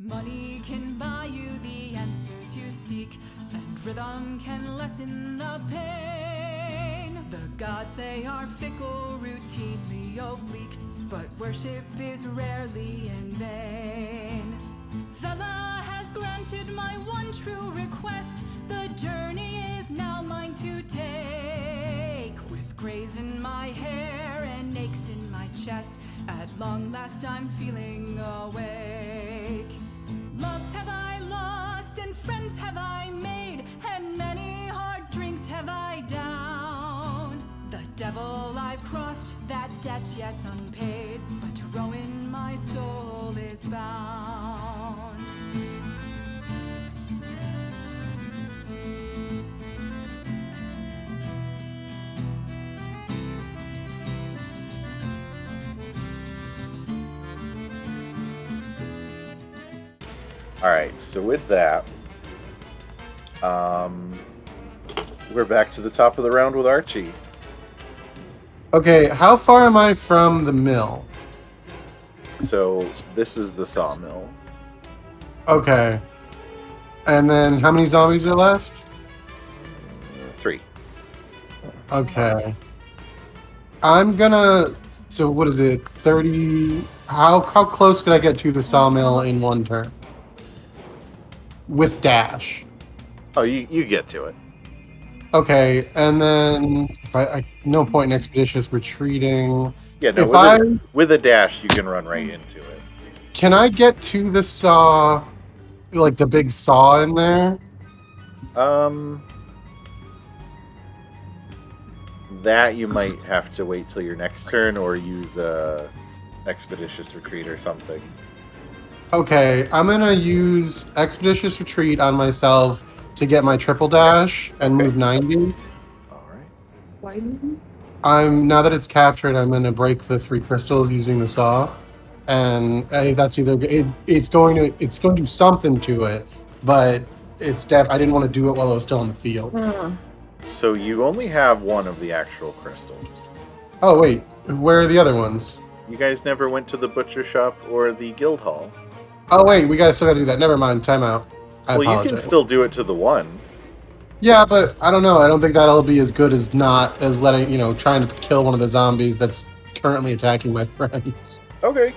Money can buy you the answers you seek, and rhythm can lessen the pain. The gods, they are fickle, routinely oblique, but worship is rarely in vain. Thella has granted my one true request. The journey is now mine to take. With grays in my hair and aches in my chest, at long last I'm feeling awake. Loves have I lost, and friends have I made, and many hard drinks have I downed. The devil I've crossed, that debt yet unpaid, but to ruin my soul is bound. Alright, so with that, we're back to the top of the round with Archie. Okay, how far am I from the mill? So, this is the sawmill. Okay. And then how many zombies are left? 3. Okay. I'm gonna... So what is it? 30... How close could I get to the sawmill in one turn? With dash. Oh, you get to it. Okay, and then... If I no point in expeditious retreating. Yeah, no, with a dash, you can run right into it. Can I get to the saw... Like the big saw in there? That you might have to wait till your next turn or use a expeditious retreat or something. Okay, I'm gonna use expeditious retreat on myself to get my triple dash and move 90. Alright. Now that it's captured, I'm gonna break the 3 crystals using the saw. And that's either it's going to do something to it, but I didn't want to do it while I was still in the field. So you only have one of the actual crystals. Oh wait, where are the other ones? You guys never went to the butcher shop or the guild hall. Oh wait, we still gotta do that. Never mind, time out. I apologize. You can still do it to the one. Yeah, but I don't know. I don't think that'll be as good as letting, trying to kill one of the zombies that's currently attacking my friends. Okay.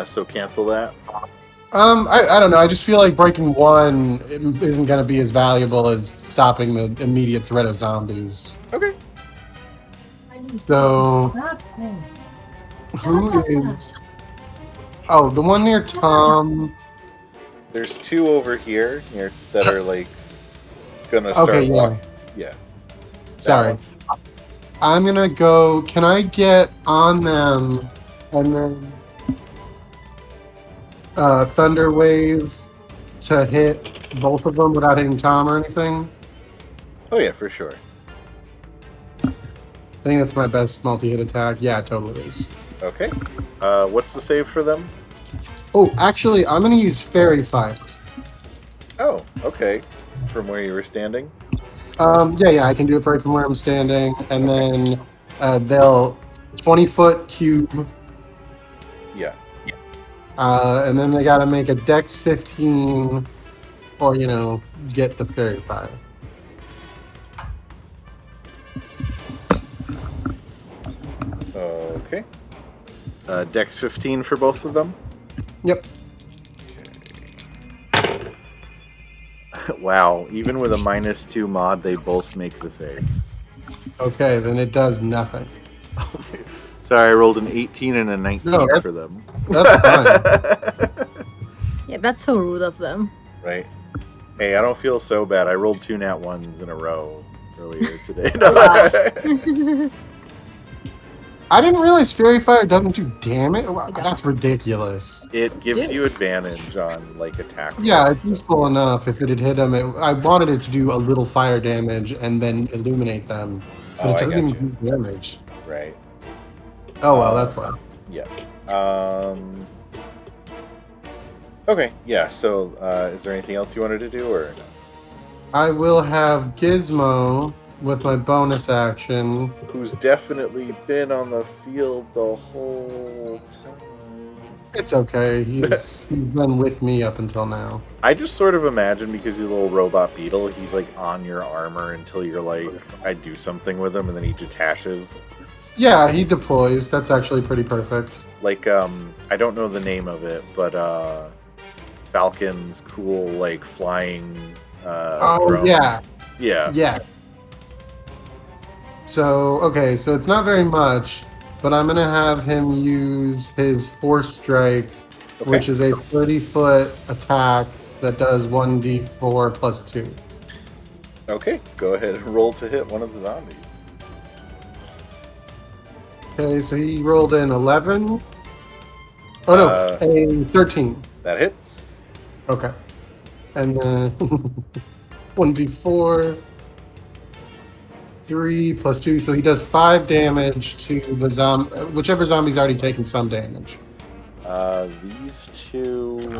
So cancel that. I don't know. I just feel like breaking one isn't going to be as valuable as stopping the immediate threat of zombies. Okay. So, who is... Oh, the one near Tom... There's 2 over here that are, gonna start... Okay, yeah. Yeah. Sorry. I'm going to go... Can I get on them and then... Thunder Wave to hit both of them without hitting Tom or anything? Oh yeah, for sure. I think that's my best multi-hit attack. Yeah, it totally is. Okay. What's the save for them? Oh, actually, I'm going to use Fairy Fire. Oh, okay. From where you were standing? Yeah, I can do it right from where I'm standing. And then they'll 20-foot cube. Yeah. And then they gotta make a Dex 15 or, get the Fairy Fire. Okay. Dex 15 for both of them? Yep. Okay. Wow, even with a -2 mod, they both make the save. Okay, then it does nothing. Sorry, I rolled an 18 and a 19 for them. That's fine. Yeah, that's so rude of them. Right. Hey, I don't feel so bad. I rolled 2 nat 1s in a row earlier today. I didn't realize Fairy Fire doesn't do damage. Wow, that's ridiculous. It gives you advantage on, attack. Yeah, it's useful enough if it had hit them. I wanted it to do a little fire damage and then illuminate them. But it doesn't even do damage. Right. Oh, well, that's fine. Yeah. Okay, yeah, so is there anything else you wanted to do, or no? I will have Gizmo with my bonus action. Who's definitely been on the field the whole time. It's okay. He's been with me up until now. I just sort of imagine because he's a little robot beetle, he's like on your armor until you're like, I do something with him, and then he detaches. Yeah, he deploys. That's actually pretty perfect. Like, I don't know the name of it, but Falcon's cool, like, flying drone. Yeah. Yeah. Yeah. So, okay, so it's not very much, but I'm going to have him use his Force Strike, which is a 30-foot attack that does 1d4 plus 2. Okay, go ahead and roll to hit one of the zombies. Okay, so he rolled an 11. Oh, no, a 13. That hits. Okay. And then 1d4, 3 plus 2, so he does 5 damage to the zombie, whichever zombie's already taken some damage. These two...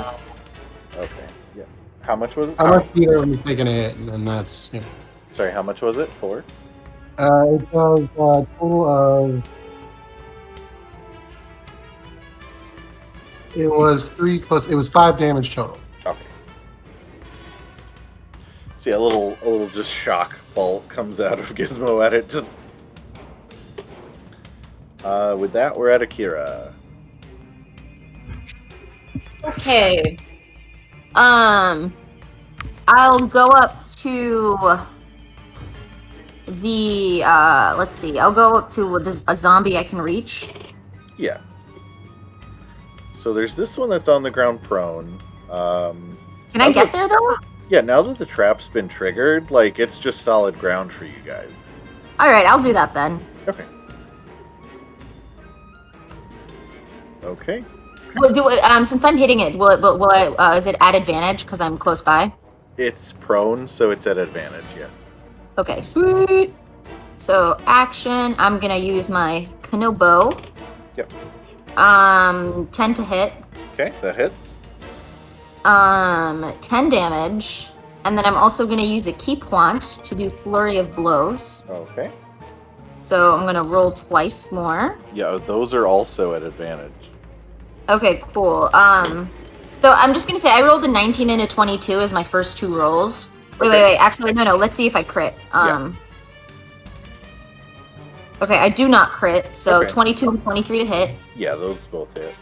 Okay, yeah. How much was it? How much either of them is taking a hit, and then that's... Yeah. Sorry, how much was it for? It does a total of... It was 5 damage total. Okay. See, a little just shock bolt comes out of Gizmo at it. With that, we're at Akira. Okay. I'll go up to the let's see. I'll go up to a zombie I can reach. Yeah. So there's this one that's on the ground prone. Can I get there though? Yeah, now that the trap's been triggered, like, it's just solid ground for you guys. Alright, I'll do that then. Okay. Okay. Since I'm hitting it, will I, is it at advantage because I'm close by? It's prone, so it's at advantage, yeah. Okay, sweet. So, action, I'm gonna use my Kano bow. Yep. 10 to hit. Okay, that hits. 10 damage. And then I'm also gonna use a key point to do Flurry of Blows. Okay. So I'm gonna roll twice more. Yeah, those are also at advantage. Okay, cool. So I'm just gonna say I rolled a 19 and a 22 as my first two rolls. Wait. Actually, no. Let's see if I crit. Yeah. Okay, I do not crit. So Okay. 22 and 23 to hit. Yeah, those both hit.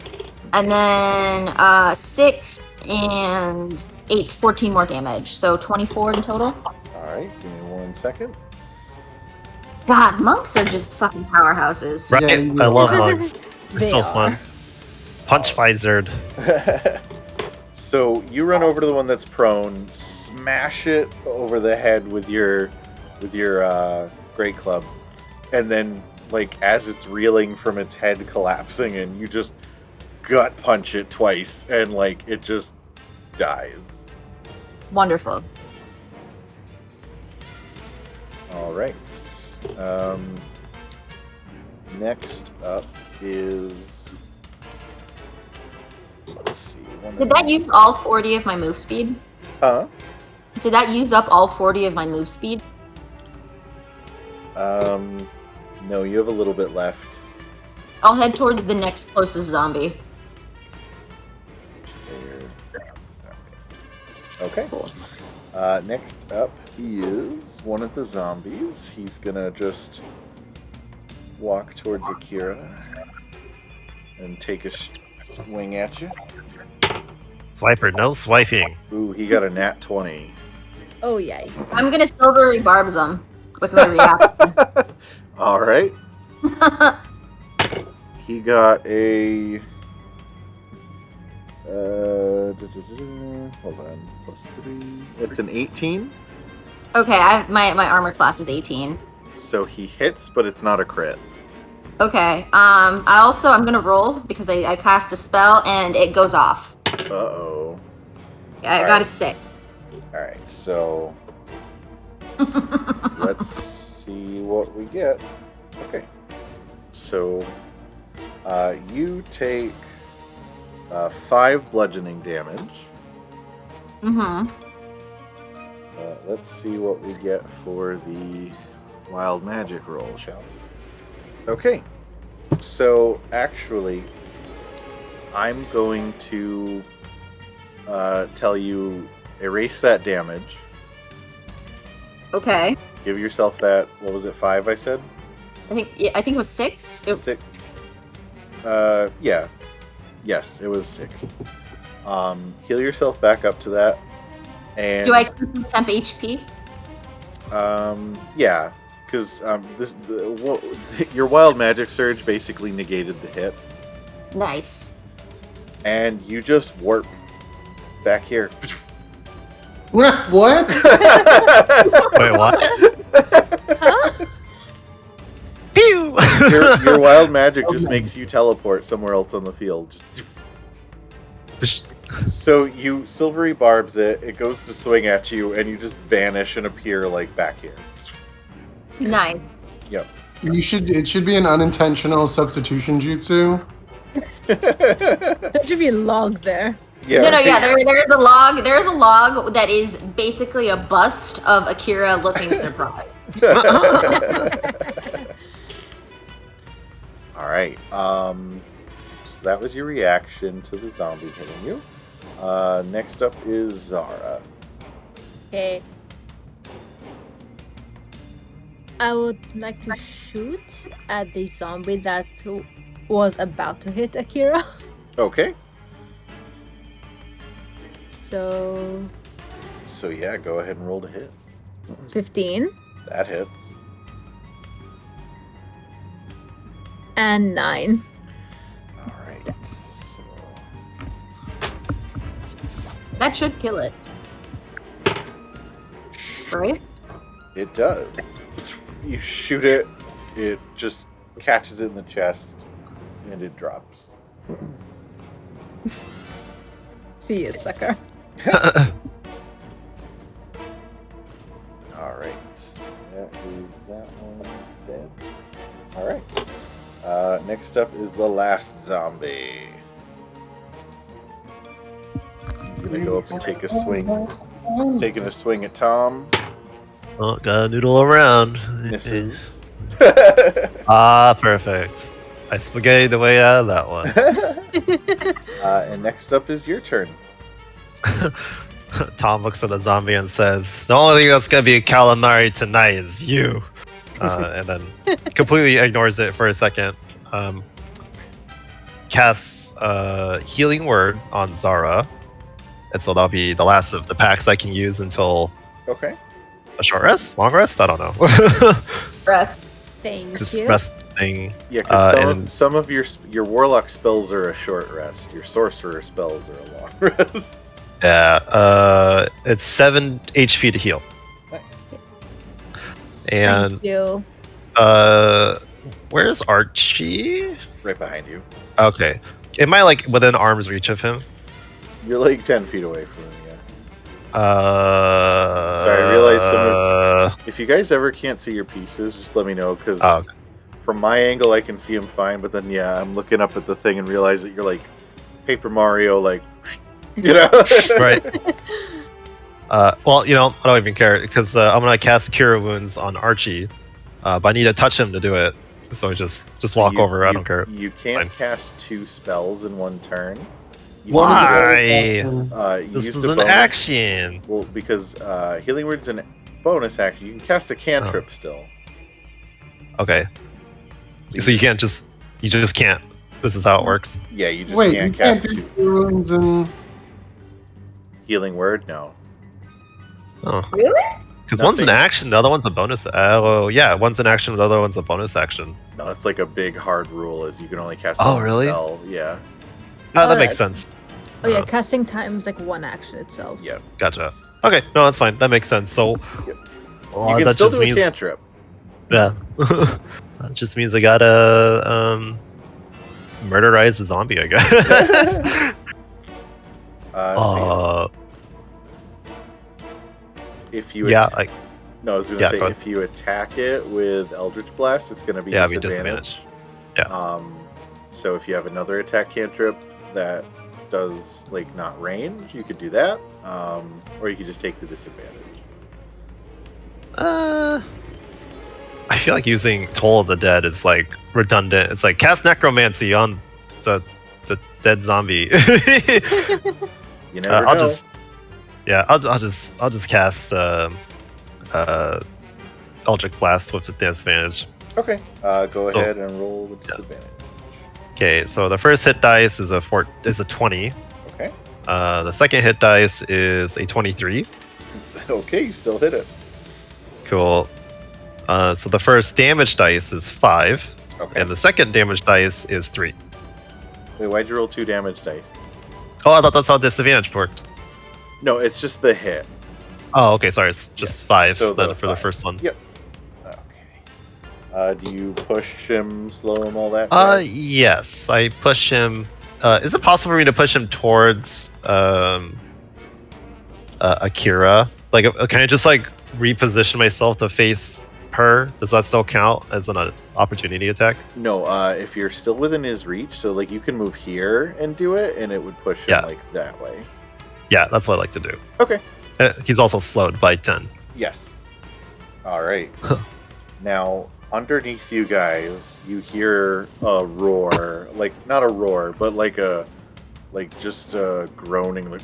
And then 6 and 8, 14 more damage. So 24 in total. Alright, give me 1 second. God, monks are just fucking powerhouses. Right, Yeah, I love monks. They're They so are. fun. Punch fight Zerd. So you run over to the one that's prone, smash it over the head with your great club, and then, like, as it's reeling from its head collapsing, and you just gut punch it twice, and, like, it just dies. Wonderful. All right. Next up is, let's see. Did that use all 40 of my move speed? Huh? Did that use up all 40 of my move speed? No, you have a little bit left. I'll head towards the next closest zombie. Okay. Next up is one of the zombies. He's gonna just walk towards Akira and take a swing at you. Swiper, no swiping. Ooh, he got a nat 20. Oh, yay. I'm gonna silvery barbs him with my reaction. All right. He got a. Hold on. +3. It's an 18. Okay, my armor class is 18. So he hits, but it's not a crit. Okay, I'm gonna roll because I cast a spell and it goes off. Uh-oh. I got a 6. All right, so let's see what we get. Okay. So you take 5 bludgeoning damage. Mm-hmm. Let's see what we get for the wild magic roll, shall we? Okay. So actually, I'm going to tell you erase that damage. Okay. Give yourself that. What was it? 5? I said. I think it was 6. 6. Yeah. Yes, it was 6. Heal yourself back up to that. And Do I keep the temp HP? Yeah, because your wild magic surge basically negated the hit, Nice. and you just warp back here. What? Wait, what? Pew! Your wild magic just makes you teleport somewhere else on the field. So you silvery barbs it. It goes to swing at you, and you just vanish and appear like back here. Nice. Yep. It should be an unintentional substitution jutsu. There should be a log there. Yeah. No, yeah. There is a log. There is a log that is basically a bust of Akira looking surprised. All right. So that was your reaction to the zombie hitting you. Next up is Zara. Okay. I would like to shoot at the zombie that was about to hit Akira. Okay. So So yeah, go ahead and roll to hit. 15 That hits. and 9. All right. So That should kill it. Right? it does. You shoot it. It just catches it in the chest, and it drops. See you, sucker. All right. So that is that one dead. All right. Next up is the last zombie. He's gonna go up and take a swing. Taking a swing at Tom. Oh, gotta noodle around. Misses. Ah, perfect. I spaghetti the way out of that one. And next up is your turn. Tom looks at the zombie and says, "The only thing that's gonna be a calamari tonight is you." And then completely ignores it for a second. Casts Healing Word on Zara. And so that'll be the last of the packs I can use until Okay. a short rest? Long rest? I don't know. Rest. Thank Just you. resting. Yeah, because and some of your warlock spells are a short rest. Your sorcerer spells are a long rest. Yeah, it's 7 HP to heal. And Thank you. where's Archie? Right behind you. Okay. Am I like within arm's reach of him? You're like 10 feet away from him, yeah. Sorry, Sorry, I realized if you guys ever can't see your pieces, just let me know, because okay. from my angle I can see him fine, but then yeah, I'm looking up at the thing and realize that you're like Paper Mario, like, you know? Right. Well, you know, I don't even care, because I'm going to cast Cure Wounds on Archie, but I need to touch him to do it, so just walk over, I don't care. You can't Fine. cast 2 spells in one turn. You Why? you This use is the an bonus- action! Well, because Healing Word's a bonus action. You can cast a cantrip still. Okay. So you just can't. This is how it works. Yeah, you just Wait, can't you can't cast do 2. runes and Healing Word? No. Oh. Really? Because one's an Nothing. action, the other one's a bonus. Oh, yeah, one's an action, the other one's a bonus action. No, it's like a big hard rule is you can only cast Oh, one really? spell. Yeah. Oh, that Oh, makes sense. Oh yeah, Uh, casting time is like one action itself. Yeah. Gotcha. Okay, no, that's fine. That makes sense. So, Yep. well, You can that still just do a means, cantrip. yeah, that just means I gotta murderize a zombie, I guess. So if you yeah, atta- no, I was gonna yeah, say go ahead. if you attack it with Eldritch Blast, it's gonna be yeah, be disadvantage. disadvantage. So if you have another attack cantrip that does like not range, you could do that. Or you could just take the disadvantage. I feel like using Toll of the Dead is like redundant. It's like cast Necromancy on the dead zombie. You never know. I'll just cast Eldritch Blast with the disadvantage. Okay. Go ahead and roll with disadvantage. Okay, so the first hit dice is a 20. Okay. The second hit dice is a 23. Okay, you still hit it. Cool. So the first damage dice is 5, Okay. and the second damage dice is 3. Wait, why'd you roll 2 damage dice? Oh, I thought that's how disadvantage worked. No, it's just the hit. Oh, okay, sorry, it's just 5 So then the for the 5. first one. Yep. Okay. Do you push him, slow him, all that? Yes, I push him. Is it possible for me to push him towards Akira? Like, can I just like reposition myself to face her? Does that still count as an opportunity attack? No, if you're still within his reach, so like you can move here and do it, and it would push him like that way. Yeah, that's what I like to do. Okay. He's also slowed by 10. Yes. All right. Now, underneath you guys, you hear a roar. Like, not a roar, but like just a groaning. Like,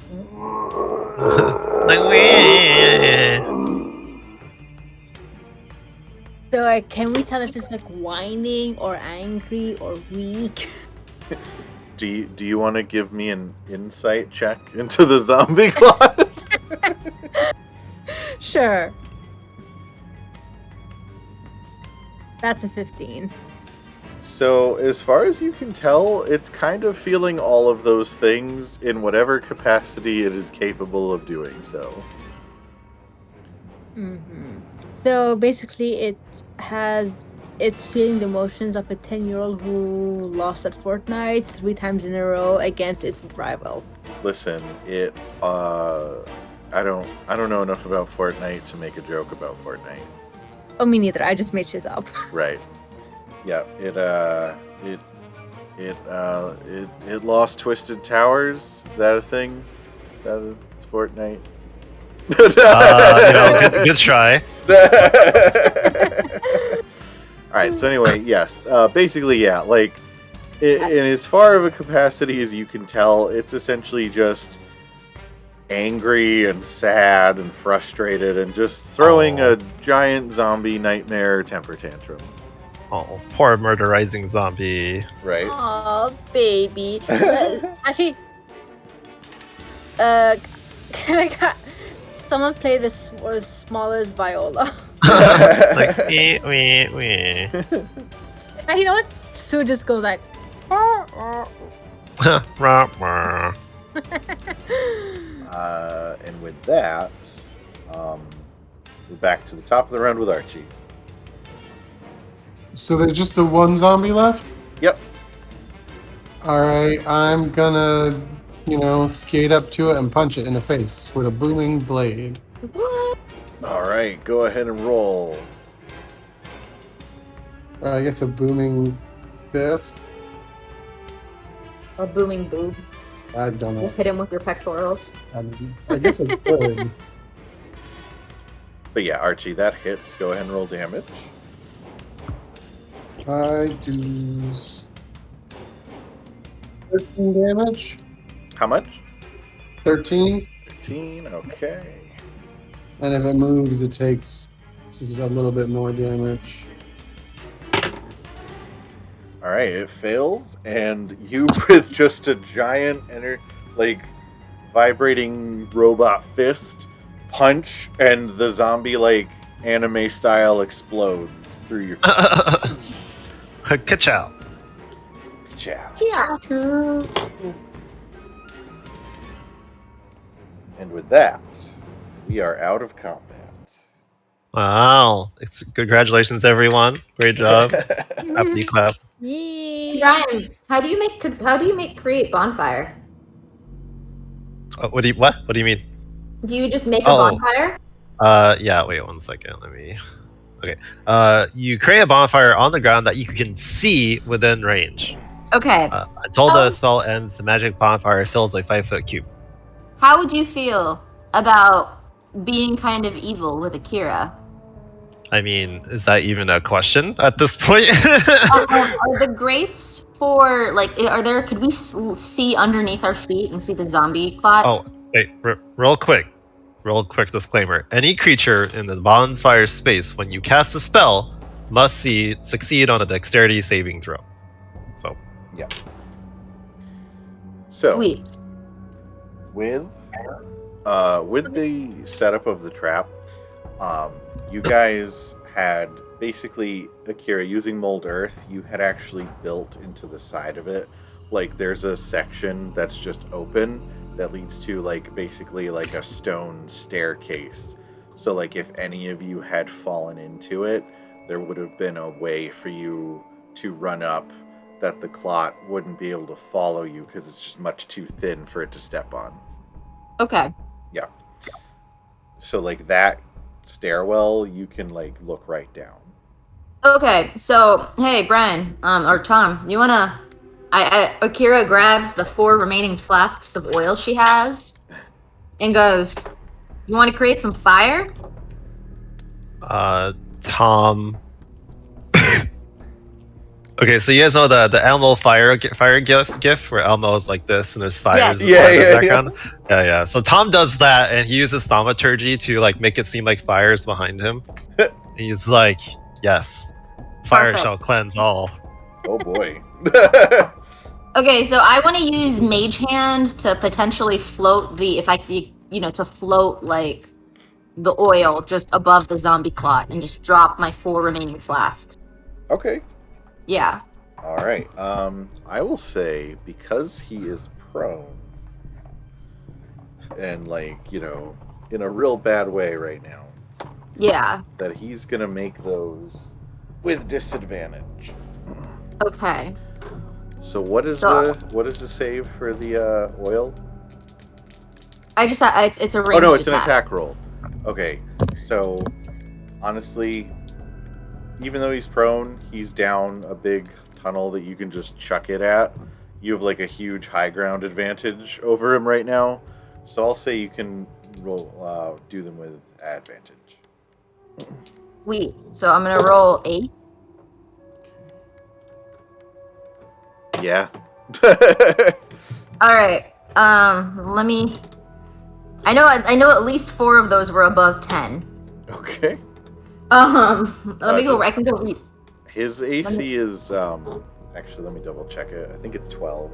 So can we tell if it's like whining or angry or weak? do you want to give me an insight check into the zombie closet? Sure. That's a 15. So, as far as you can tell, it's kind of feeling all of those things in whatever capacity it is capable of doing so. Mm-hmm. So basically, it's feeling the emotions of a 10-year-old who lost at Fortnite 3 times in a row against its rival. Listen, I don't know enough about Fortnite to make a joke about Fortnite. Oh, me neither. I just made shit up. Right. Yeah. It lost Twisted Towers. Is that a thing? Is that a Fortnite? Good try. All right. So anyway, yes. Basically, yeah. Like, in as far of a capacity as you can tell, it's essentially just angry and sad and frustrated and just throwing a giant zombie nightmare temper tantrum. Oh, poor murderizing zombie. Right. Aw, baby. Actually, can I get someone play the smallest viola? Like, wee. And you know what? Sue just goes like. And with that, we're back to the top of the round with Archie. So there's just the one zombie left? Yep. Alright, I'm gonna, skate up to it and punch it in the face with a booming blade. What? All right, go ahead and roll. I guess a booming fist? A booming boob. I don't know. Just hit him with your pectorals. I guess it could. But yeah, Archie, that hits. Go ahead and roll damage. I do 13 damage. How much? 13. 13, okay. And if it moves, it takes a little bit more damage. All right, it fails, and you with just a giant, vibrating robot fist punch, and the zombie, anime style explodes through your face. Ka-chow. Ciao. Yeah. And with that, we are out of combat. Wow. Congratulations, everyone. Great job. Happy clap. Yay. Ryan, how do you make create bonfire? What do you mean? Do you just make a bonfire? Yeah, wait 1 second. Okay. You create a bonfire on the ground that you can see within range. Okay. Until the spell ends, the magic bonfire fills a 5-foot cube. How would you feel about being kind of evil with Akira? I mean, is that even a question at this point? Are the greats for like? Are there? Could we see underneath our feet and see the zombie clot? Oh, wait, real quick disclaimer. Any creature in the bonfire space, when you cast a spell, must succeed on a dexterity saving throw. So, Yeah. So, Sweet. with the setup of the trap, you guys had basically, Akira, using mold earth, you had actually built into the side of it. Like, there's a section that's just open that leads to, like, basically like a stone staircase. So, like, if any of you had fallen into it, there would have been a way for you to run up that the clot wouldn't be able to follow you because it's just much too thin for it to step on. Okay. Yeah. So, like, that stairwell, you can, like, look right down. Okay. So, hey, Brian, or Tom, you wanna? Akira grabs the 4 remaining flasks of oil she has, and goes, "You want to create some fire?" Tom. Okay, so you guys know the Elmo fire gif where Elmo is like this and there's fires in the background. Yeah. So Tom does that and he uses thaumaturgy to like make it seem like fire is behind him. He's like, "Yes, fire Perfect. shall cleanse all." Oh boy. Okay, so I want to use Mage Hand to potentially float to float like the oil just above the zombie clot and just drop my 4 remaining flasks. Okay. Yeah. All right. I will say, because he is prone and, like, you know, in a real bad way right now, Yeah. that he's gonna make those with disadvantage. Okay. So what is the save for the oil? I just it's a ranged Oh no, it's attack. an attack roll. Okay. So honestly, even though he's prone, he's down a big tunnel that you can just chuck it at. You have like a huge high ground advantage over him right now. So I'll say you can roll do them with advantage. Sweet. So I'm gonna roll 8. Yeah. All right. Let me. I know at least 4 of those were above 10. Okay. Let me go. I can go read. His AC is actually, let me double check it. I think it's 12.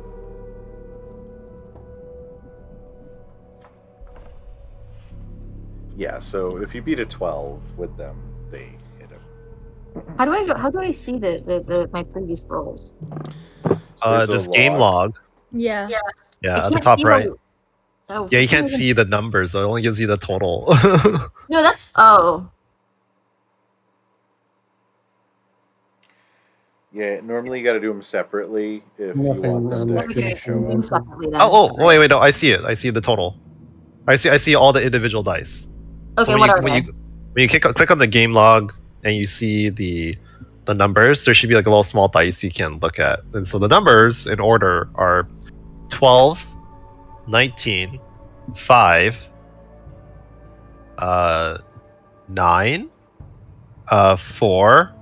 Yeah, so if you beat a 12 with them, they hit him. How do I go? How do I see the my previous rolls? This game log. Yeah. Yeah, at the top right. Oh, Yeah, you can't see the numbers, so it only gives you the total. No, that's Yeah, normally you got to do them separately if you want them to actually show up. separately then. Wait, no, I see it. I see the total. I see all the individual dice. Okay, So what are when they? you click on the game log and you see the numbers, there should be like a little small dice you can look at. And so the numbers in order are 12, 19, 5, 9, 4,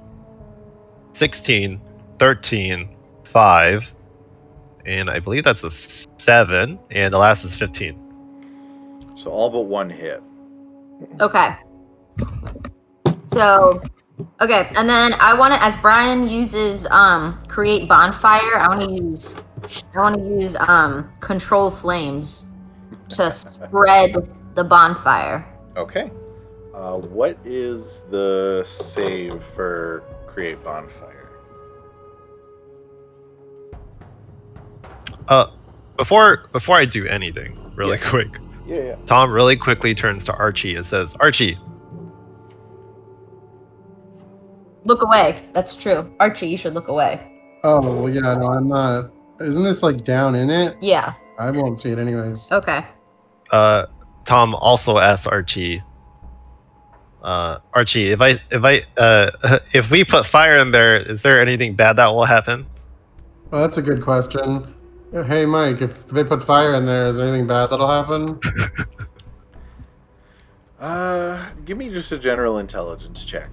16, 13, 5, and I believe that's a 7, and the last is 15. So all but one hit. Okay. So, okay, and then I want to, as Brian uses create bonfire, I want to use control flames to spread the bonfire. Okay. What is the save for create bonfire? Before I do anything, really quick, Yeah. Tom really quickly turns to Archie and says, "Archie, Look away. That's true. Archie, you should look away. Oh, well, yeah, no, I'm not. Isn't this like down in it? Yeah. I won't see it anyways. Okay. Tom also asks Archie, Archie, if we put fire in there, is there anything bad that will happen?" Well, that's a good question. Hey, Mike, if they put fire in there, is there anything bad that'll happen? Give me just a general intelligence check.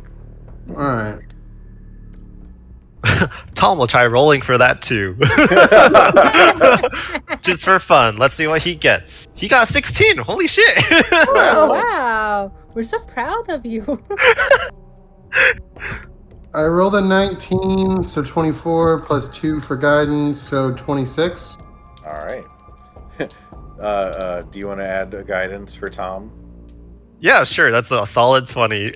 All right. Tom will try rolling for that too. Just for fun. Let's see what he gets. He got 16. Holy shit. Oh, wow. We're so proud of you. I rolled a 19, so 24 plus 2 for guidance, so 26. All right. Do you want to add a guidance for Tom? Yeah, sure. That's a solid 20.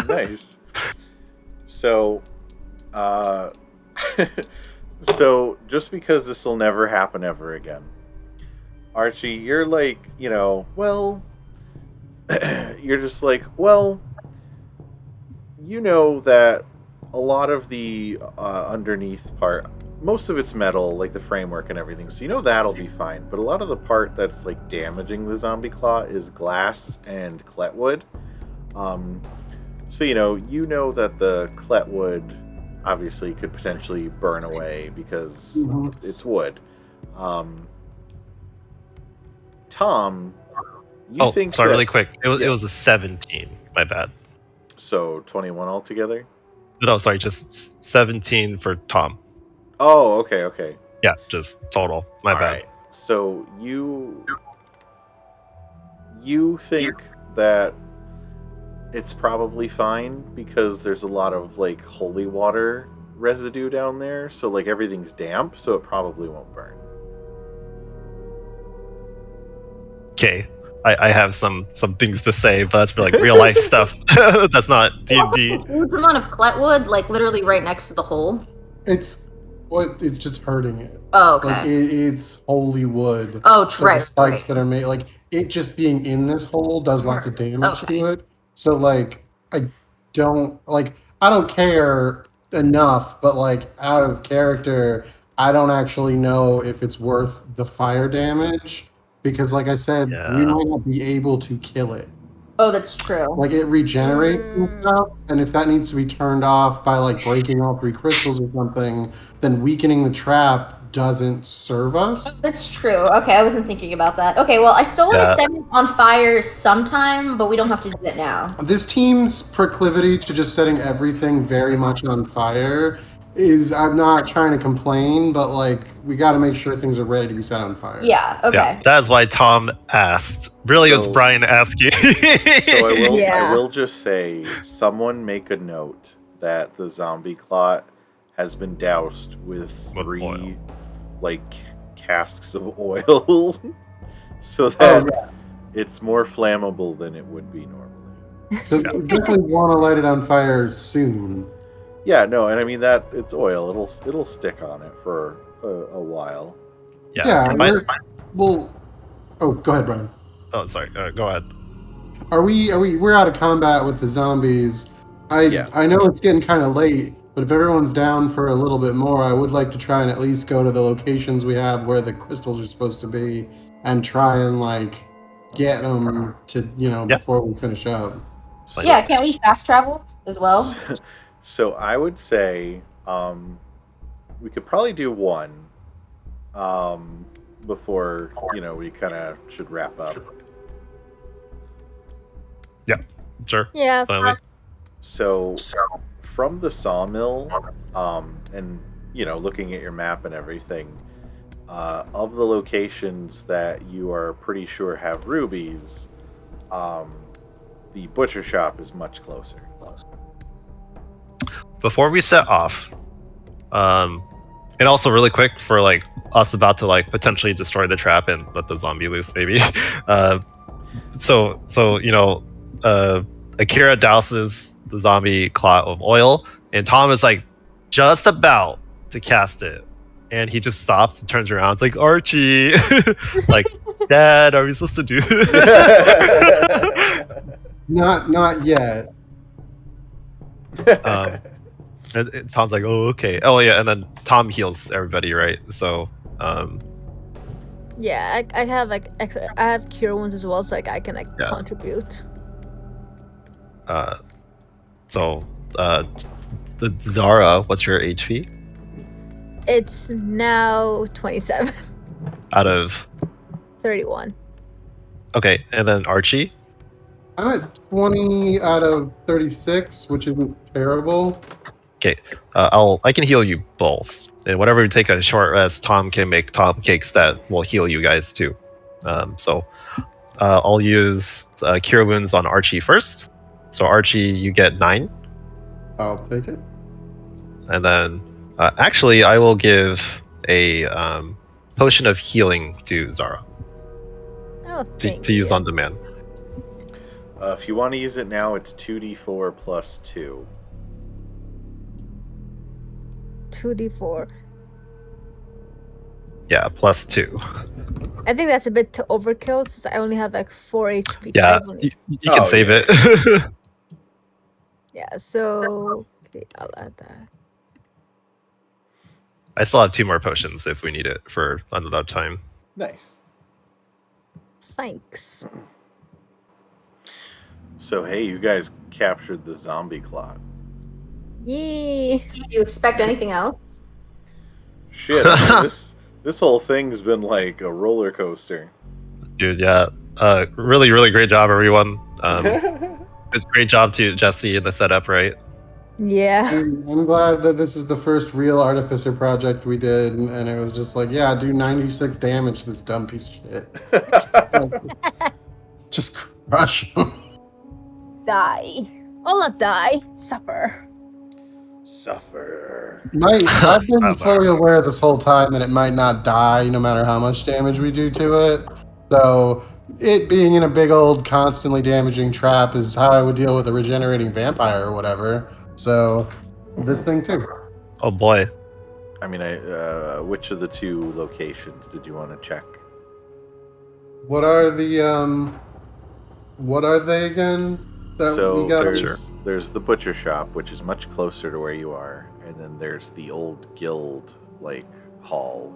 Nice. So, so just because this will never happen ever again, Archie, you're like, well, you're just like, well, that a lot of the underneath part, most of it's metal, like the framework and everything, so that'll be fine. But a lot of the part that's like damaging the zombie claw is glass and cletwood. So you know that the cletwood obviously could potentially burn away because it's wood. Tom, you think sorry, that, really quick. It was a 17. My bad. So 21 altogether? No, sorry, just 17 for Tom. Oh, okay. Yeah, just total. My bad. Right. So you think that it's probably fine because there's a lot of like holy water residue down there, so like everything's damp, so it probably won't burn. Okay. I have some things to say, but that's for like real life stuff. That's not D&D. A huge amount of cletwood, like literally right next to the hole. It's just hurting it. Oh, okay. Like it's holy wood. Oh, So right. the spikes that are made, like it just being in this hole does lots of damage to it. So like I don't care enough, but like out of character, I don't actually know if it's worth the fire damage because, like I said, we might not be able to kill it. Oh, that's true. Like it regenerates and stuff, and if that needs to be turned off by like breaking all 3 crystals or something, then weakening the trap doesn't serve us. That's true. Okay, I wasn't thinking about that. Okay, well, I still want to set it on fire sometime, but we don't have to do it now. This team's proclivity to just setting everything very much on fire is, I'm not trying to complain, but like we got to make sure things are ready to be set on fire. Yeah, okay. Yeah, that's why Tom asked. Really, it was Brian asking. So I will just say, someone make a note that the zombie clot has been doused with 3 oil. like casks of oil, so that it's more flammable than it would be normally. So we definitely want to light it on fire soon. Yeah, no, and I mean that it's oil; it'll stick on it for a while. Yeah. Well, oh, go ahead, Brian. Oh, sorry. Go ahead. We're out of combat with the zombies. I know it's getting kind of late, but if everyone's down for a little bit more, I would like to try and at least go to the locations we have where the crystals are supposed to be and try and like get them to before we finish up. Yeah, can't we fast travel as well? So I would say we could probably do one before we kind of should wrap up. Yeah, sure. Yeah. Finally. So from the sawmill, and looking at your map and everything, of the locations that you are pretty sure have rubies, the butcher shop is much closer. Before we set off, and also really quick for like us about to like potentially destroy the trap and let the zombie loose, maybe. So Akira douses the zombie clot of oil, and Tom is like just about to cast it, and he just stops and turns around. It's like, Archie, like, Dad, are we supposed to do this? Not yet. And Tom's like, oh, okay. Oh, yeah, and then Tom heals everybody, right? So, yeah, I have like extra. I have cure wounds as well, so like I can contribute. The Zara, what's your HP? It's now 27. Out of 31. Okay, and then Archie? I'm at 20 out of 36, which isn't terrible. Okay, I can heal you both, and whenever you take a short rest, Tom can make Tom cakes that will heal you guys too. So I'll use Cure Wounds on Archie first. So Archie, you get 9, I'll take it. and then actually I will give a potion of healing to Zara Oh, to use on demand. If you want to use it now, it's 2d4 plus 2. 2d4. Yeah, plus 2. I think that's a bit to overkill since I only have like 4 HP. Yeah, Only... you can save it. Yeah, so okay, I'll add that. I still have 2 more potions if we need it for another time. Nice. Thanks. So hey, you guys captured the zombie clot. Yee! Do you expect anything else? Shit, I mean, this whole thing's been like a roller coaster. Dude, yeah. Really, really great job, everyone. Great job to Jesse in the setup, right? Yeah. I'm glad that this is the first real Artificer project we did, and it was just like, yeah, do 96 damage, this dumb piece of shit. Just crush him. Die. I'll not die. Suffer. Suffer. I've been fully aware this whole time that it might not die no matter how much damage we do to it. So it being in a big old constantly damaging trap is how I would deal with a regenerating vampire or whatever. So this thing too. Oh boy. I mean, which of the 2 locations did you want to check? What are they again? So we got there's the butcher shop, which is much closer to where you are, and then there's the old guild hall,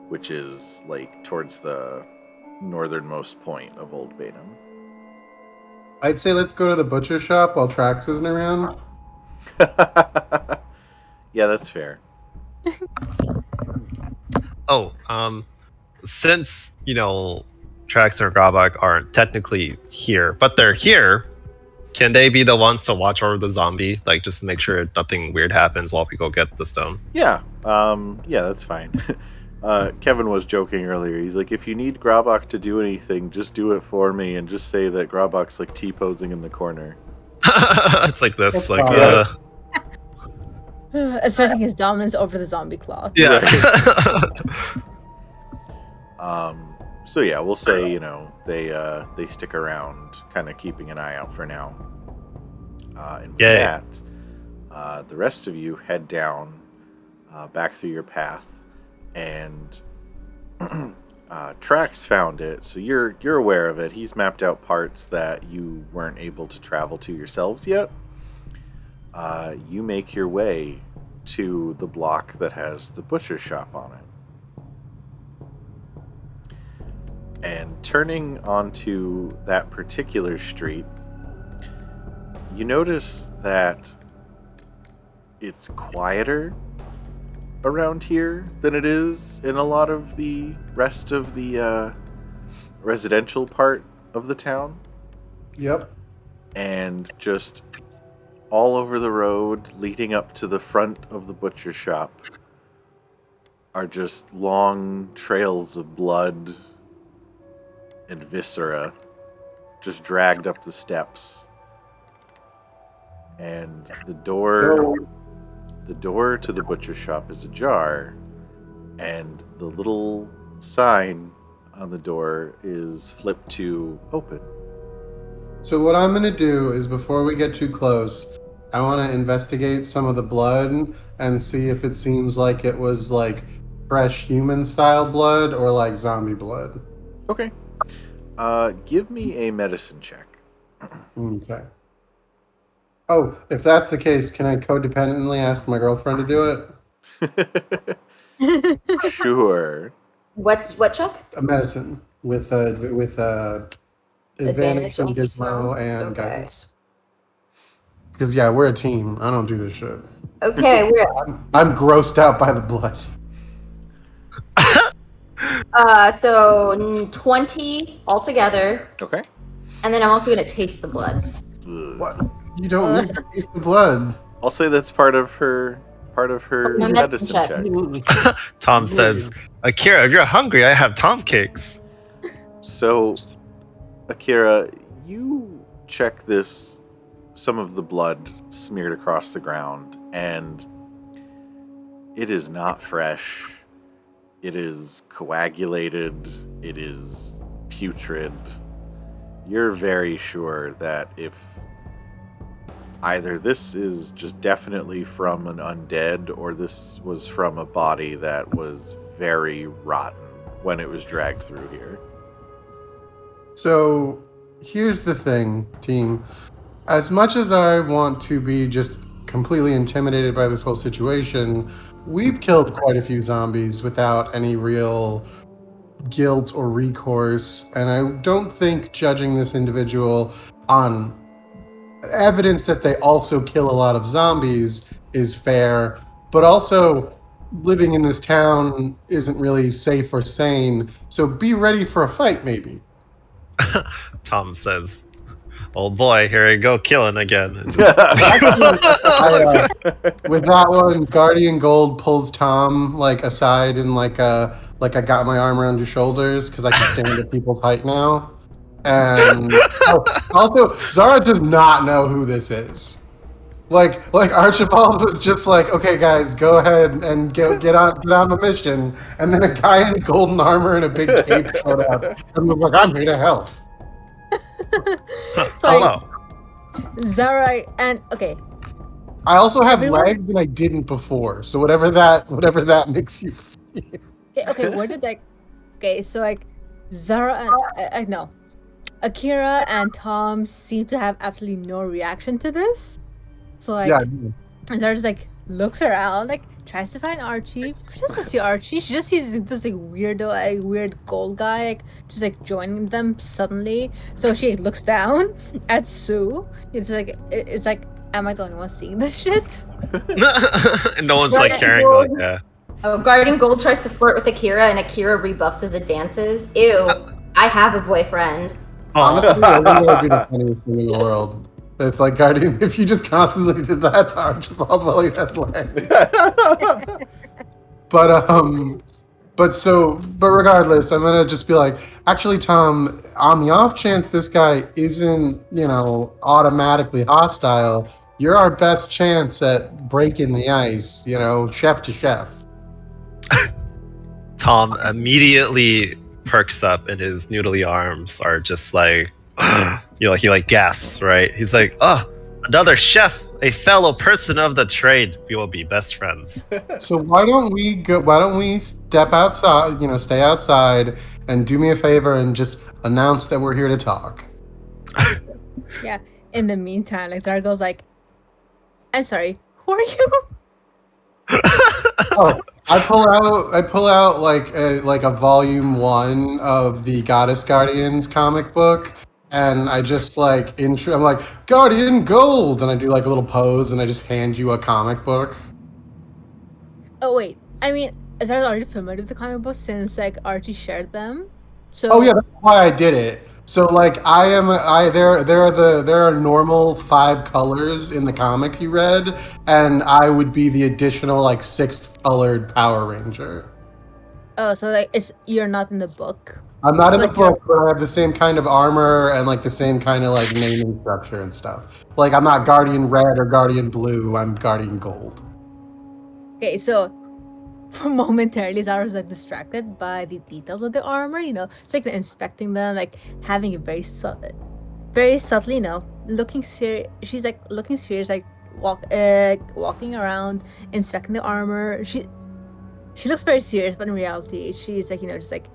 which is towards the northernmost point of Old Baenum. I'd say let's go to the butcher shop while Trax isn't around. Yeah, that's fair. Oh, since Trax or Grabak aren't technically here, but they're here, can they be the ones to watch over the zombie, just to make sure nothing weird happens while we go get the stone? Yeah, yeah, that's fine. Kevin was joking earlier. He's like, if you need Grabak to do anything, just do it for me, and just say that Grabak's T-posing in the corner. It's like this, asserting his dominance over the zombie cloth. Yeah. So yeah, we'll say they stick around, kind of keeping an eye out for now. And with that, the rest of you head down, back through your path, and Trax found it, so you're aware of it. He's mapped out parts that you weren't able to travel to yourselves yet. You make your way to the block that has the butcher shop on it. And turning onto that particular street, you notice that it's quieter around here than it is in a lot of the rest of the residential part of the town. Yep. And just all over the road leading up to the front of the butcher shop are just long trails of blood and viscera just dragged up the steps. And the door to the butcher shop is ajar, and the little sign on the door is flipped to open. So what I'm going to do is, before we get too close, I want to investigate some of the blood and see if it seems like it was fresh human style blood or zombie blood. Okay. Give me a medicine check. Okay. Oh, if that's the case, can I codependently ask my girlfriend to do it? Sure. What check? A medicine with advantage from Gizmo and guidance. Because we're a team. I don't do this shit. Okay, I'm grossed out by the blood. So 20 altogether. Okay. And then I'm also gonna taste the blood. What? You don't need to taste the blood. I'll say that's part of her No medicine medicine check. check. Tom says, Akira, if you're hungry, I have Tom cakes. So, Akira, you check some of the blood smeared across the ground, and it is not fresh. It is coagulated. It is putrid. You're very sure that if either this is just definitely from an undead, or this was from a body that was very rotten when it was dragged through here. So here's the thing, team. As much as I want to be just completely intimidated by this whole situation, we've killed quite a few zombies without any real guilt or recourse, and I don't think judging this individual on evidence that they also kill a lot of zombies is fair, but also living in this town isn't really safe or sane, so be ready for a fight, maybe. Tom says, oh boy, here I go killing again. And With that one, Guardian Gold pulls Tom like aside and like I got my arm around your shoulders because I can stand at people's height now. And also, Zara does not know who this is. Like Archibald was just like, okay, guys, go ahead and get on the mission. And then a guy in golden armor and a big cape showed up and was like, I'm here to help. So hello. Zara and okay. I also have Everyone- legs and I didn't before, so whatever that makes you feel. Okay, where did that? Okay, so like Zara and no, Akira and Tom seem to have absolutely no reaction to this. So like, Yeah, Zara just like looks around, like tries to find Archie. She doesn't see Archie. She just sees this like weird gold guy, like just like joining them suddenly. So she looks down at Sue. It's like, am I the only one seeing this shit? And no one's like caring. Like, yeah. Oh, Guardian Gold tries to flirt with Akira, and Akira rebuffs his advances. Ew, I have a boyfriend. honestly, I think that would be the funniest thing in the world. It's like Guardian, if you just constantly did that to Archibald while he had legs. But regardless, I'm gonna just be like, actually, Tom, on the off chance this guy isn't, automatically hostile, you're our best chance at breaking the ice, chef to chef. Tom immediately perks up, and his noodly arms are just like, he like gasps, right? He's like, oh, another chef, a fellow person of the trade. We will be best friends. So why don't we step outside, stay outside, and do me a favor and just announce that we're here to talk. Yeah. In the meantime, like Zara goes like, I'm sorry, who are you? Oh, I pull out like a volume 1 of the Goddess Guardians comic book, and I just like I'm like, Guardian Gold, and I do like a little pose, and I just hand you a comic book. Oh wait, I mean, Zara's already familiar with the comic book since like Archie shared them. So Oh yeah, that's why I did it. So like there are normal 5 colors in the comic you read, and I would be the additional like 6th colored Power Ranger. Oh, so like you're not in the book. I'm not in the Like book, but I have the same kind of armor and like the same kind of like naming structure and stuff. Like I'm not Guardian Red or Guardian Blue, I'm Guardian Gold. Okay, so momentarily Zara's like distracted by the details of the armor, just like inspecting them, like having a very subtly, looking serious. She's like looking serious, like walking around, inspecting the armor. She looks very serious, but in reality, she's like, just like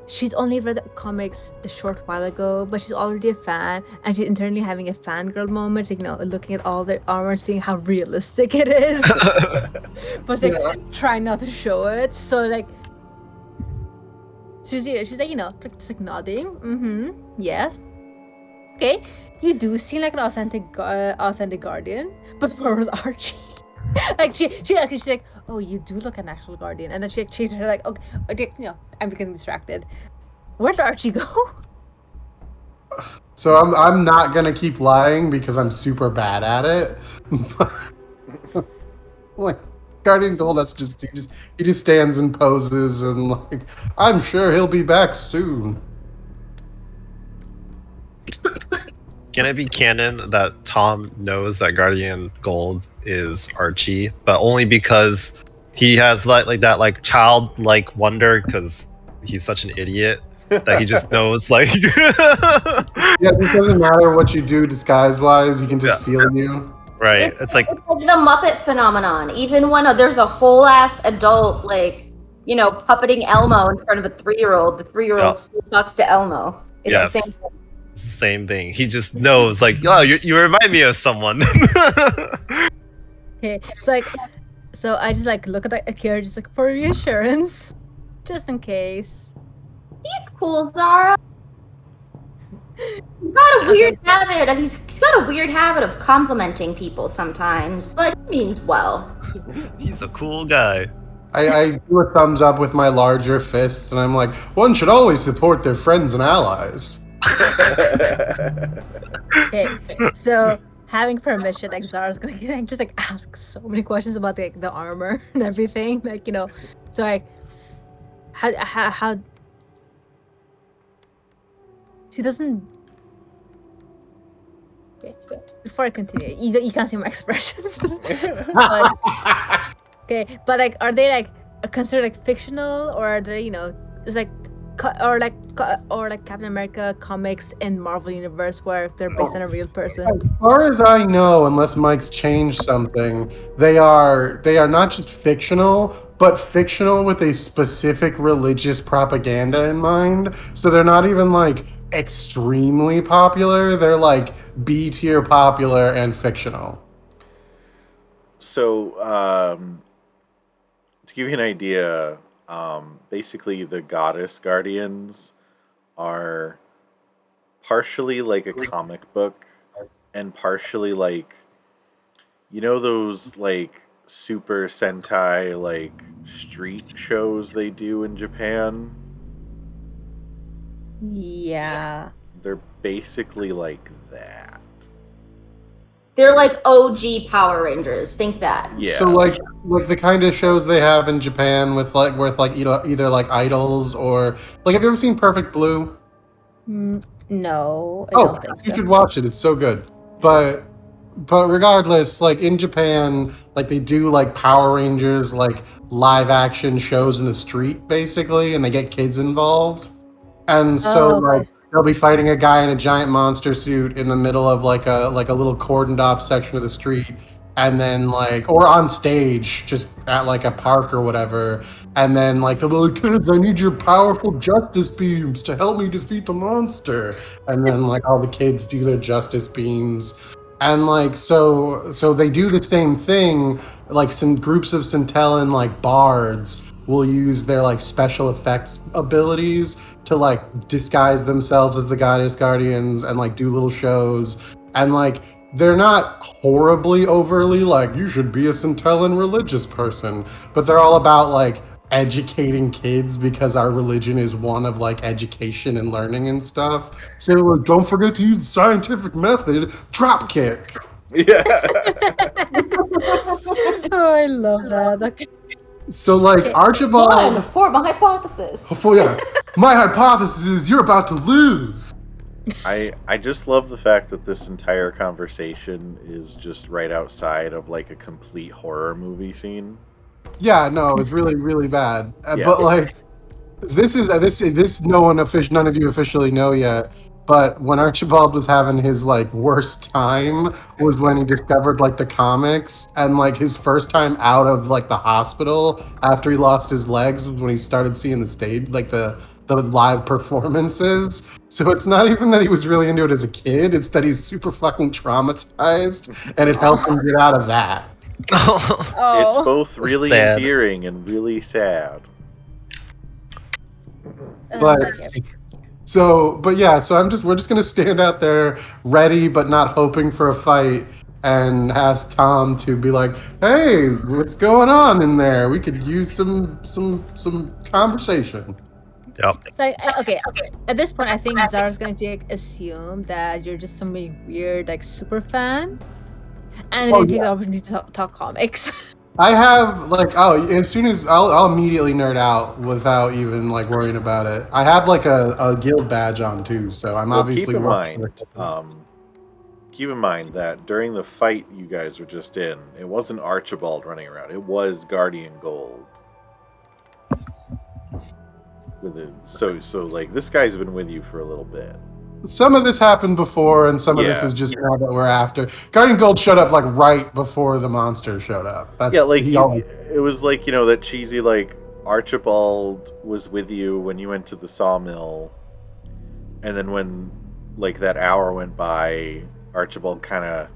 she's only read the comics a short while ago, but she's already a fan, and she's internally having a fangirl moment, like, looking at all the armor, seeing how realistic it is. But like trying not to show it. So like she's like, just like nodding. Mm-hmm. Yes. Okay. You do seem like an authentic guardian, but where was Archie? Like she's like, oh, you do look an actual guardian, and then she like chases her like, okay, I'm getting distracted. Where did Archie go? So I'm not gonna keep lying because I'm super bad at it. Like Guardian Gold, he just stands and poses and like I'm sure he'll be back soon. Can it be canon that Tom knows that Guardian Gold is Archie, but only because he has like that like childlike wonder because he's such an idiot that he just knows like Yeah, it doesn't matter what you do disguise wise, you can just feel you. Right. It's like the Muppet phenomenon. Even when there's a whole ass adult like puppeting Elmo in front of a 3-year-old, the 3-year-old still talks to Elmo. It's the same thing. It's the same thing. He just knows, like, oh, you remind me of someone. Okay, so I just like look at Akira just like for reassurance, just in case. He's cool, Zara. He's got a weird habit of he's got a weird habit of complimenting people sometimes, but he means well. He's a cool guy. I do a thumbs up with my larger fist, and I'm like, one should always support their friends and allies. Okay, so having permission, like Zara's gonna just like ask so many questions about like the armor and everything, like so like how she doesn't. Okay, before I continue, you can't see my expressions. but like, are they like considered like fictional, or are they it's like or like Captain America comics in Marvel Universe where they're based on a real person? As far as I know, unless Mike's changed something, they are not just fictional, but fictional with a specific religious propaganda in mind. So they're not even like extremely popular. They're like B tier popular and fictional. So, to give you an idea, basically the goddess guardians are partially like a comic book and partially like those like Super Sentai like street shows they do in Japan. Yeah, They're basically like that. They're like OG Power Rangers. Think that. Yeah. So like the kind of shows they have in Japan with either like idols or like, have you ever seen Perfect Blue? No, I don't think so. You should watch it. It's so good. But regardless, like in Japan, like they do like Power Rangers, like live action shows in the street basically, and they get kids involved. And so like they'll be fighting a guy in a giant monster suit in the middle of like a little cordoned off section of the street, and then like, or on stage just at like a park or whatever, and then like they'll be like, kids, I need your powerful justice beams to help me defeat the monster, and then like all the kids do their justice beams, and like so they do the same thing. Like some groups of Centellan like bards will use their like special effects abilities to like disguise themselves as the goddess guardians and like do little shows, and like they're not horribly overly like you should be a Centellan religious person, but they're all about like educating kids because our religion is one of like education and learning and stuff. So like, don't forget to use the scientific method, drop kick. Yeah. Oh, I love that. Okay. So like Archibald. One for my hypothesis. Oh, yeah. My hypothesis is you're about to lose. I just love the fact that this entire conversation is just right outside of like a complete horror movie scene. Yeah, no, it's really, really bad. Yeah. But like, this none of you officially know yet. But when Archibald was having his like worst time was when he discovered like the comics, and like his first time out of like the hospital after he lost his legs was when he started seeing the stage, like the live performances. So it's not even that he was really into it as a kid, it's that he's super fucking traumatized, and it helped him get out of that. Oh. It's both really Sad. endearing and really sad. But we're just gonna stand out there ready but not hoping for a fight and ask Tom to be like, hey, what's going on in there? We could use some conversation. Yep. So okay. At this point, I think Zara's going to assume that you're just some weird like super fan, and then take the opportunity to talk comics. I have like as soon as I'll immediately nerd out without even like worrying about it. I have like a guild badge on too, so I'm obviously keep in mind that during the fight you guys were just in, it wasn't Archibald running around. It was Guardian Gold. So like this guy's been with you for a little bit. Some of this happened before, and some of this is just now that we're after. Guardian Gold showed up like right before the monster showed up. That's, it was like that cheesy like Archibald was with you when you went to the sawmill, and then when like that hour went by, Archibald kind of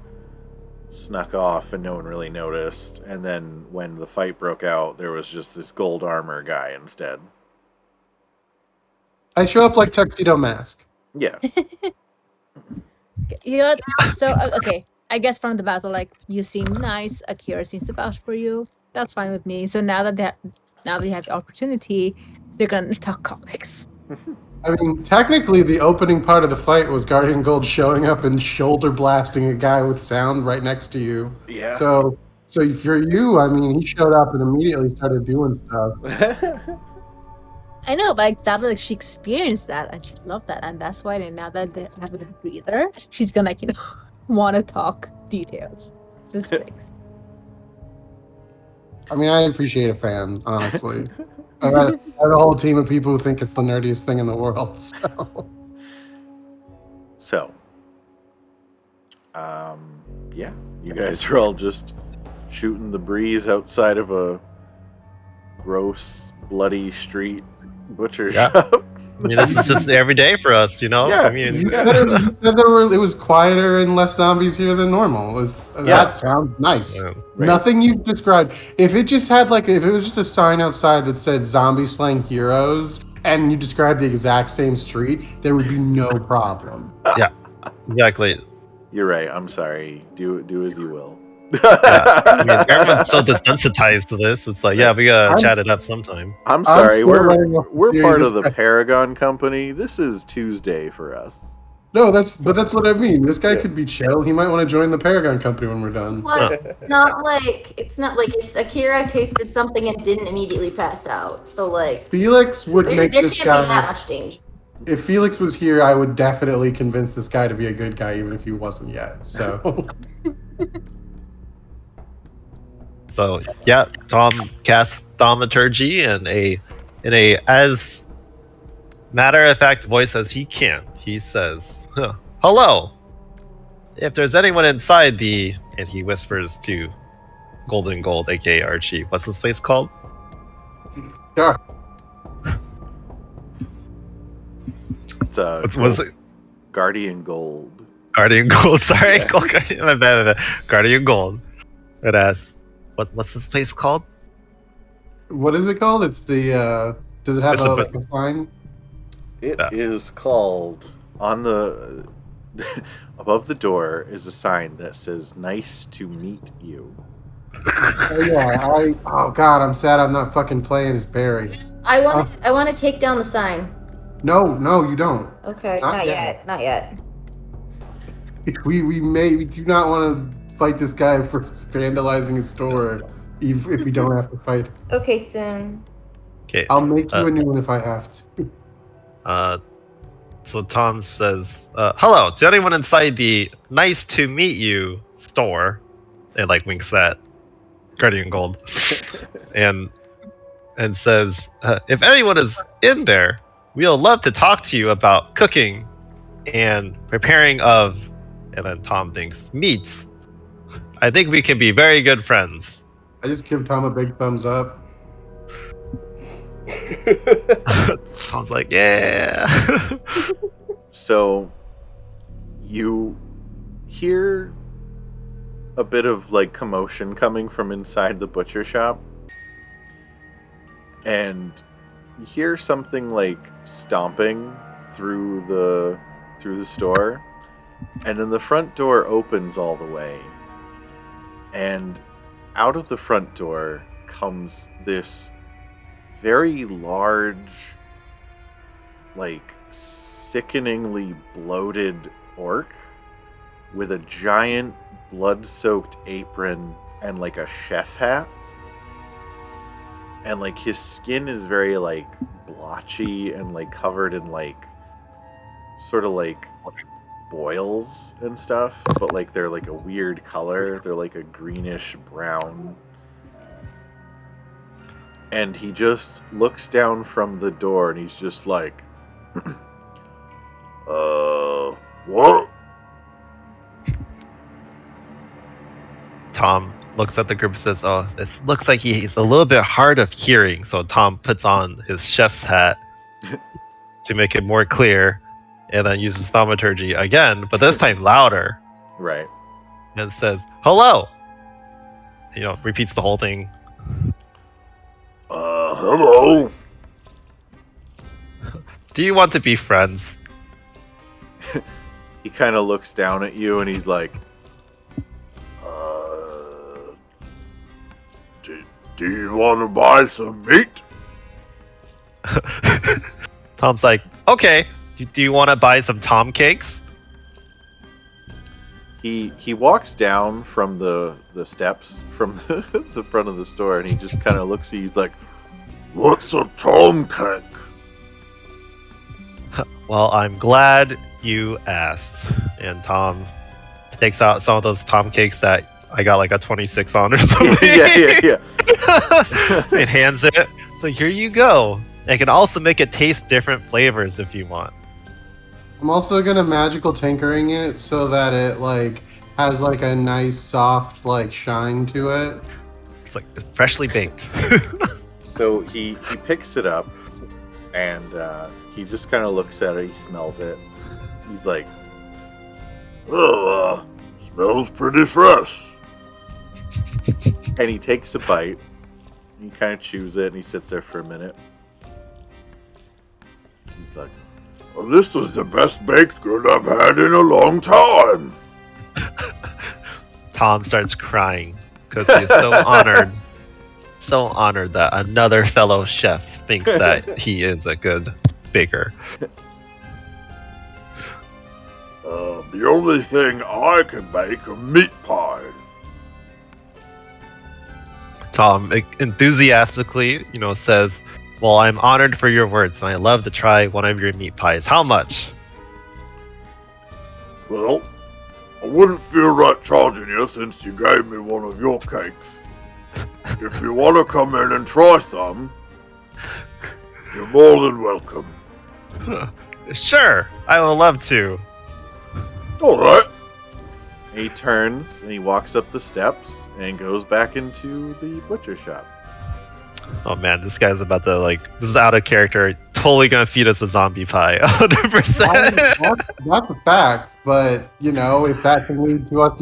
snuck off and no one really noticed, and then when the fight broke out, there was just this gold armor guy instead. I show up like Tuxedo Mask. Yeah. So okay, I guess from the battle, like you seem nice, Akira seems to vouch for you. That's fine with me. So now that you have the opportunity, they're gonna talk comics. I mean, technically, the opening part of the fight was Guardian Gold showing up and shoulder blasting a guy with sound right next to you. Yeah. So for you, I mean, he showed up and immediately started doing stuff. I know, but like she experienced that and she loved that, and that's why now that they have a breather, she's gonna want to talk details. Just I mean, I appreciate a fan, honestly. I have a whole team of people who think it's the nerdiest thing in the world. So, yeah, you guys are all just shooting the breeze outside of a gross, bloody street butcher shop. I mean, this is just every day for us, Yeah. I mean, you said it was quieter and less zombies here than normal. That sounds nice. Yeah, right. Nothing you've described. If it just had if it was just a sign outside that said "Zombie Slaying Heroes" and you described the exact same street, there would be no problem. Yeah, exactly. You're right. I'm sorry. Do as you will. I mean, everyone's so desensitized to this. It's like, we gotta chat it up sometime. I'm sorry. We're part of the Paragon company. This is Tuesday for us. No, that's what I mean. This guy could be chill. He might want to join the Paragon company when we're done. Plus, it's not like it's Akira tasted something and didn't immediately pass out. So like, Felix would make this guy. Be that much danger. If Felix was here, I would definitely convince this guy to be a good guy, even if he wasn't yet. So. So Tom casts thaumaturgy in a as matter of fact voice as he can. He says, "Hello. If there's anyone inside and he whispers to Golden Gold, aka Archie. What's this place called? Yeah. It's what's it? Guardian Gold. Guardian Gold. Sorry, Yeah. my bad. Guardian Gold. It asks, what's this place called? What is it called? It's the. Does it have a sign? It is called on the above the door is a sign that says "Nice to meet you." Oh yeah, oh god, I'm sad I'm not fucking playing as Barry. I want to take down the sign. No, you don't. Okay, not yet. We do not want to fight this guy for vandalizing his store, if we don't have to fight. Okay, soon. Okay. I'll make you a new one if I have to. So Tom says, hello, to anyone inside the nice to meet you store. And winks at Guardian Gold. and says, if anyone is in there, we'll love to talk to you about cooking and preparing of, and then Tom thinks, meats. I think we can be very good friends. I just give Tom a big thumbs up. Tom's like, yeah. So you hear a bit of commotion coming from inside the butcher shop, and you hear something stomping through the store, and then the front door opens all the way, and out of the front door comes this very large like sickeningly bloated orc with a giant blood-soaked apron and like a chef hat. And like his skin is very like blotchy and like covered in like sort of like boils and stuff, but like they're like a weird color. They're like a greenish brown. And he just looks down from the door and he's just like, what? Tom looks at the group and says, "Oh, this looks like he's a little bit hard of hearing." So Tom puts on his chef's hat to make it more clear, and then uses thaumaturgy again, but this time louder. Right. And says, "Hello." Repeats the whole thing. Hello. Do you want to be friends? He kind of looks down at you and he's like, do you want to buy some meat? Tom's like, "Okay. Do you want to buy some Tom cakes?" He walks down from the steps from the front of the store and he just kind of looks at you. He's like, "What's a Tom cake?" Well, I'm glad you asked. And Tom takes out some of those Tom cakes that I got like a 26 on or something. yeah. And hands it. So here you go. I can also make it taste different flavors if you want. I'm also gonna magical tinkering it so that it like has like a nice soft like shine to it. It's like freshly baked. So he picks it up and he just kind of looks at it. He smells it. He's like, "Oh, smells pretty fresh." And he takes a bite. He kind of chews it and he sits there for a minute. He's like, "Well, this is the best baked good I've had in a long time." Tom starts crying because he's so honored that another fellow chef thinks that he is a good baker. The only thing I can make are meat pies. Tom enthusiastically, says, "Well, I'm honored for your words, and I love to try one of your meat pies. How much?" Well, I wouldn't feel right charging you since you gave me one of your cakes. If you want to come in and try some, you're more than welcome. Sure, I would love to. Alright. He turns and he walks up the steps and goes back into the butcher shop. Oh man, this guy's about to this is out of character. Totally gonna feed us a zombie pie, 100%. That's a fact, but if that can lead to us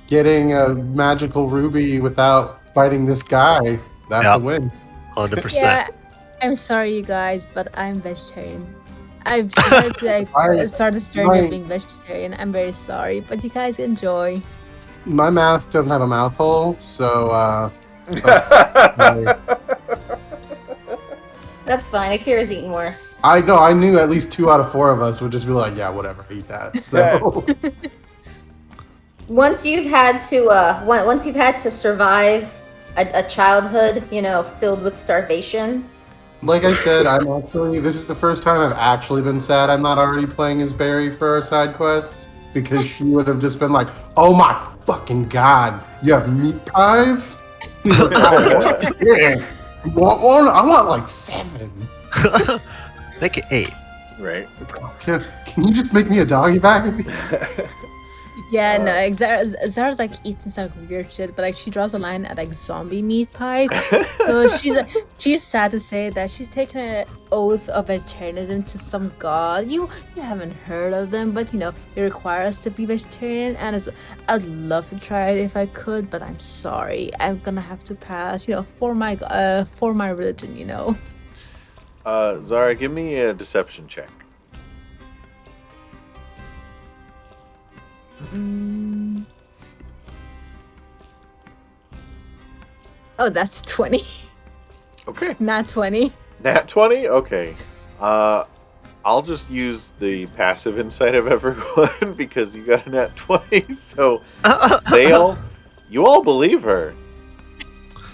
getting a magical ruby without fighting this guy, that's a win. 100%. Yeah, I'm sorry, you guys, but I'm vegetarian. I've decided to start this journey of being vegetarian. I'm very sorry, but you guys enjoy. My mouth doesn't have a mouth hole, so That's fine. Akira's eating worse. I know. I knew at least 2 out of 4 of us would just be like, "Yeah, whatever, eat that." So Once you've had to survive a childhood, filled with starvation. like I said, this is the first time I've actually been sad I'm not already playing as Barry for our side quests, because she would have just been like, "Oh my fucking god, you have meat pies? Yeah. You want one? I want 7. Make it 8. Right. Can you just make me a doggy bag?" Yeah, no, Zara's eating some weird shit, but she draws a line at zombie meat pies. So she's sad to say that she's taken an oath of vegetarianism to some god. You haven't heard of them, but they require us to be vegetarian, and I'd love to try it if I could, but I'm sorry, I'm gonna have to pass. For my religion. Zara, give me a deception check. Oh, that's 20. Okay. Not 20. Nat 20? Okay. I'll just use the passive insight of everyone because you got a nat 20. So you all believe her.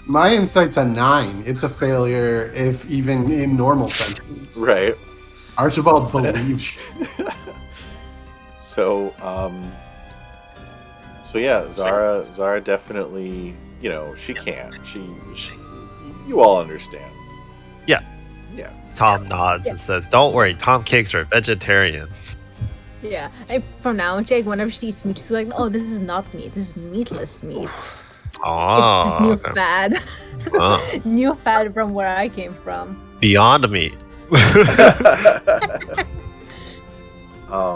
My insight's a 9. It's a failure, if even in normal senses. Right. Archibald believes. So yeah, Zara definitely, she can. She you all understand. Yeah. Yeah. Tom nods and says, "Don't worry, Tom cakes are vegetarian." Yeah, and from now on, whenever she eats meat, she's like, "Oh, this is not meat. This is meatless meat. Oh, It's just new okay. fad. Oh. New fad from where I came from." Beyond meat.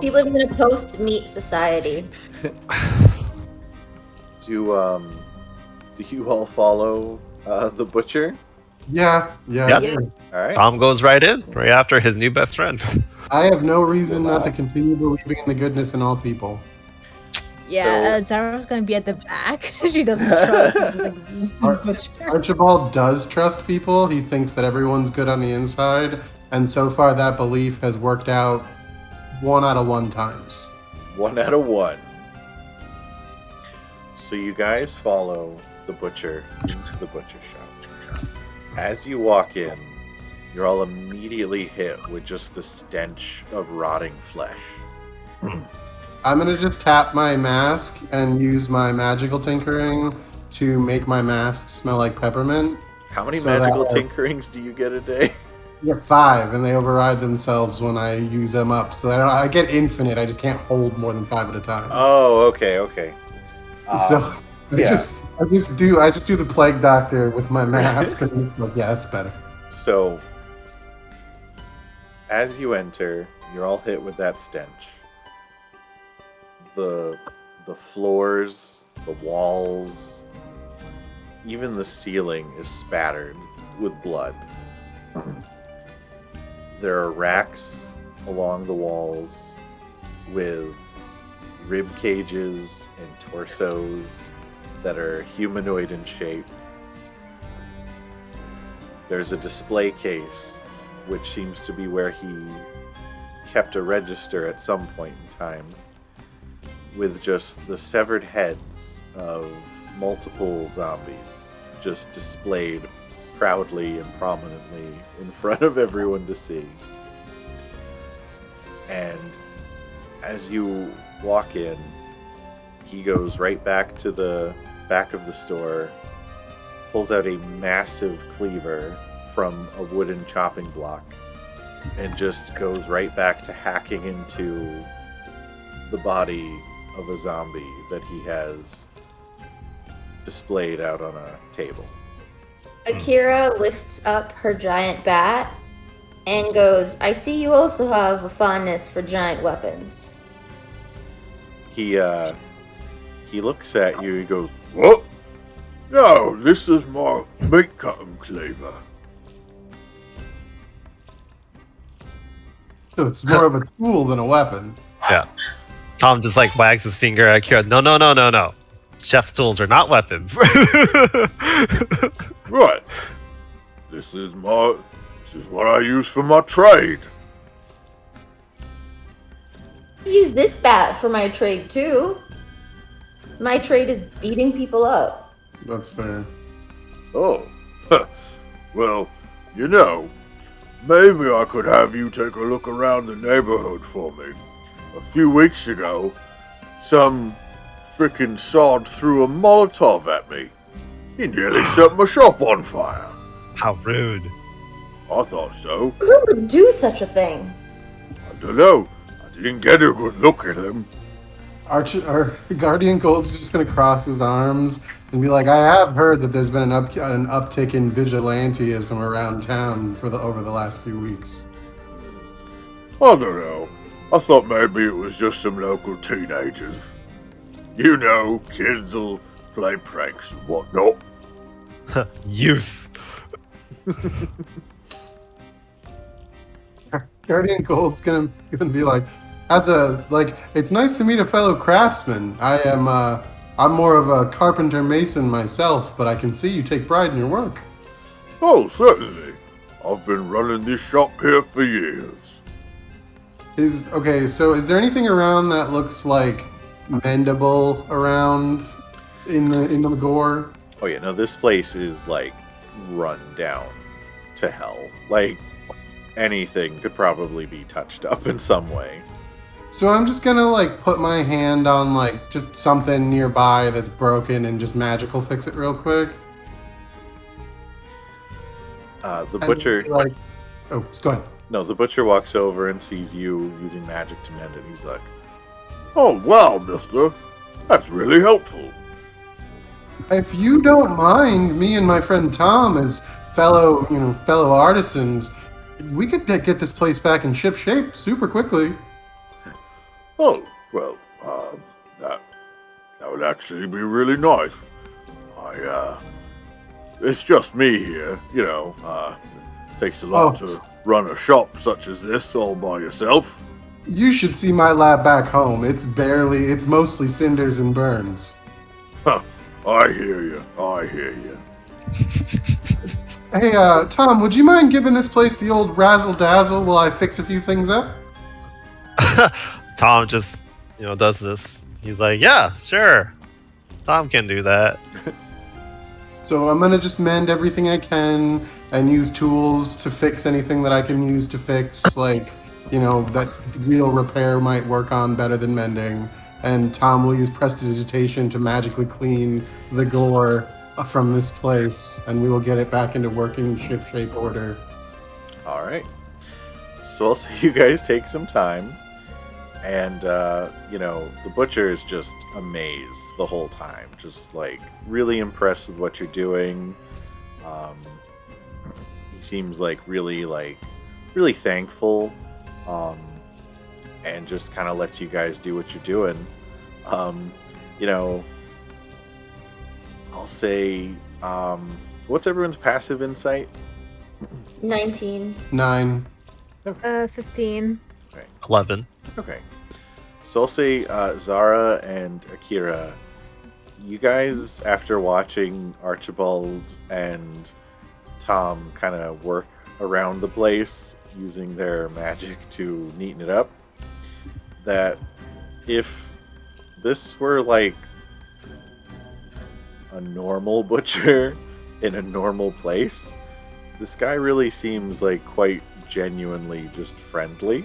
He lives in a post-meat society. Do you all follow the butcher? Yeah. Yeah. All right. Tom goes right in, right after his new best friend. I have no reason not to continue believing in the goodness in all people. Yeah, Zara's gonna be at the back. She doesn't trust butcher. Archibald does trust people. He thinks that everyone's good on the inside, and so far that belief has worked out 1 out of 1 times. 1 out of 1. So you guys follow the butcher into the butcher shop. As you walk in, you're all immediately hit with just the stench of rotting flesh. I'm gonna just tap my mask and use my magical tinkering to make my mask smell like peppermint. How many So magical that- tinkerings do you get a day? I get 5, and they override themselves when I use them up. So I get infinite. I just can't hold more than 5 at a time. Oh, okay. So yeah. I just do the plague doctor with my mask, and it's like, yeah, that's better. So, as you enter, you're all hit with that stench. The floors, the walls, even the ceiling is spattered with blood. There are racks along the walls with rib cages and torsos that are humanoid in shape. There's a display case, which seems to be where he kept a register at some point in time, with just the severed heads of multiple zombies just displayed proudly and prominently in front of everyone to see. And as you walk in, he goes right back to the back of the store, pulls out a massive cleaver from a wooden chopping block, and just goes right back to hacking into the body of a zombie that he has displayed out on a table. Akira lifts up her giant bat and goes, "I see you also have a fondness for giant weapons." He looks at you, he goes, What? No, this is my meat cutting cleaver. So it's more of a tool than a weapon. Yeah. Tom just like wags his finger at Kira. No. Chef's tools are not weapons. Right. This is what I use for my trade. I use this bat for my trade too. My trade is beating people up. That's fair. Oh. Well, maybe I could have you take a look around the neighborhood for me. A few weeks ago, some frickin' sod threw a Molotov at me. He nearly set my shop on fire. How rude. I thought so. Who would do such a thing? I don't know. I didn't get a good look at him. Our Guardian Gold's just gonna cross his arms and be like, I have heard that there's been an uptick in vigilantism around town over the last few weeks. I don't know. I thought maybe it was just some local teenagers. You know, kids will play pranks and whatnot. Use. Guardian Gold's gonna be like, it's nice to meet a fellow craftsman. I'm more of a carpenter mason myself, but I can see you take pride in your work. Oh, certainly. I've been running this shop here for years. So is there anything around that looks like mendable around in the gore? Oh yeah, no, this place is like run down to hell. Like anything could probably be touched up in some way. So I'm just gonna like put my hand on like just something nearby that's broken and just magical fix it real quick. The butcher. Go ahead. No, the butcher walks over and sees you using magic to mend it. He's like, Oh, wow, mister. That's really helpful. If you don't mind, me and my friend Tom, as fellow artisans, we could get this place back in ship shape super quickly. Oh, well, that would actually be really nice. It's just me here, takes a lot to run a shop such as this all by yourself. You should see my lab back home. It's mostly cinders and burns. Huh, I hear you. Hey, Tom, would you mind giving this place the old razzle-dazzle while I fix a few things up? Tom just, does this. He's like, yeah, sure. Tom can do that. So I'm gonna just mend everything I can and use tools to fix anything that I can use to fix, like, that real repair might work on better than mending. And Tom will use prestidigitation to magically clean the gore from this place, and we will get it back into working ship-shape order. all right. So I'll say you guys take some time. And, the butcher is just amazed the whole time. Just, like, really impressed with what you're doing. He seems, really thankful. And just kind of lets you guys do what you're doing. I'll say, what's everyone's passive insight? 19. 9. 15. 11. Okay. So I'll say Zara and Akira, you guys, after watching Archibald and Tom kind of work around the place using their magic to neaten it up, that if this were like a normal butcher in a normal place, this guy really seems like quite genuinely just friendly.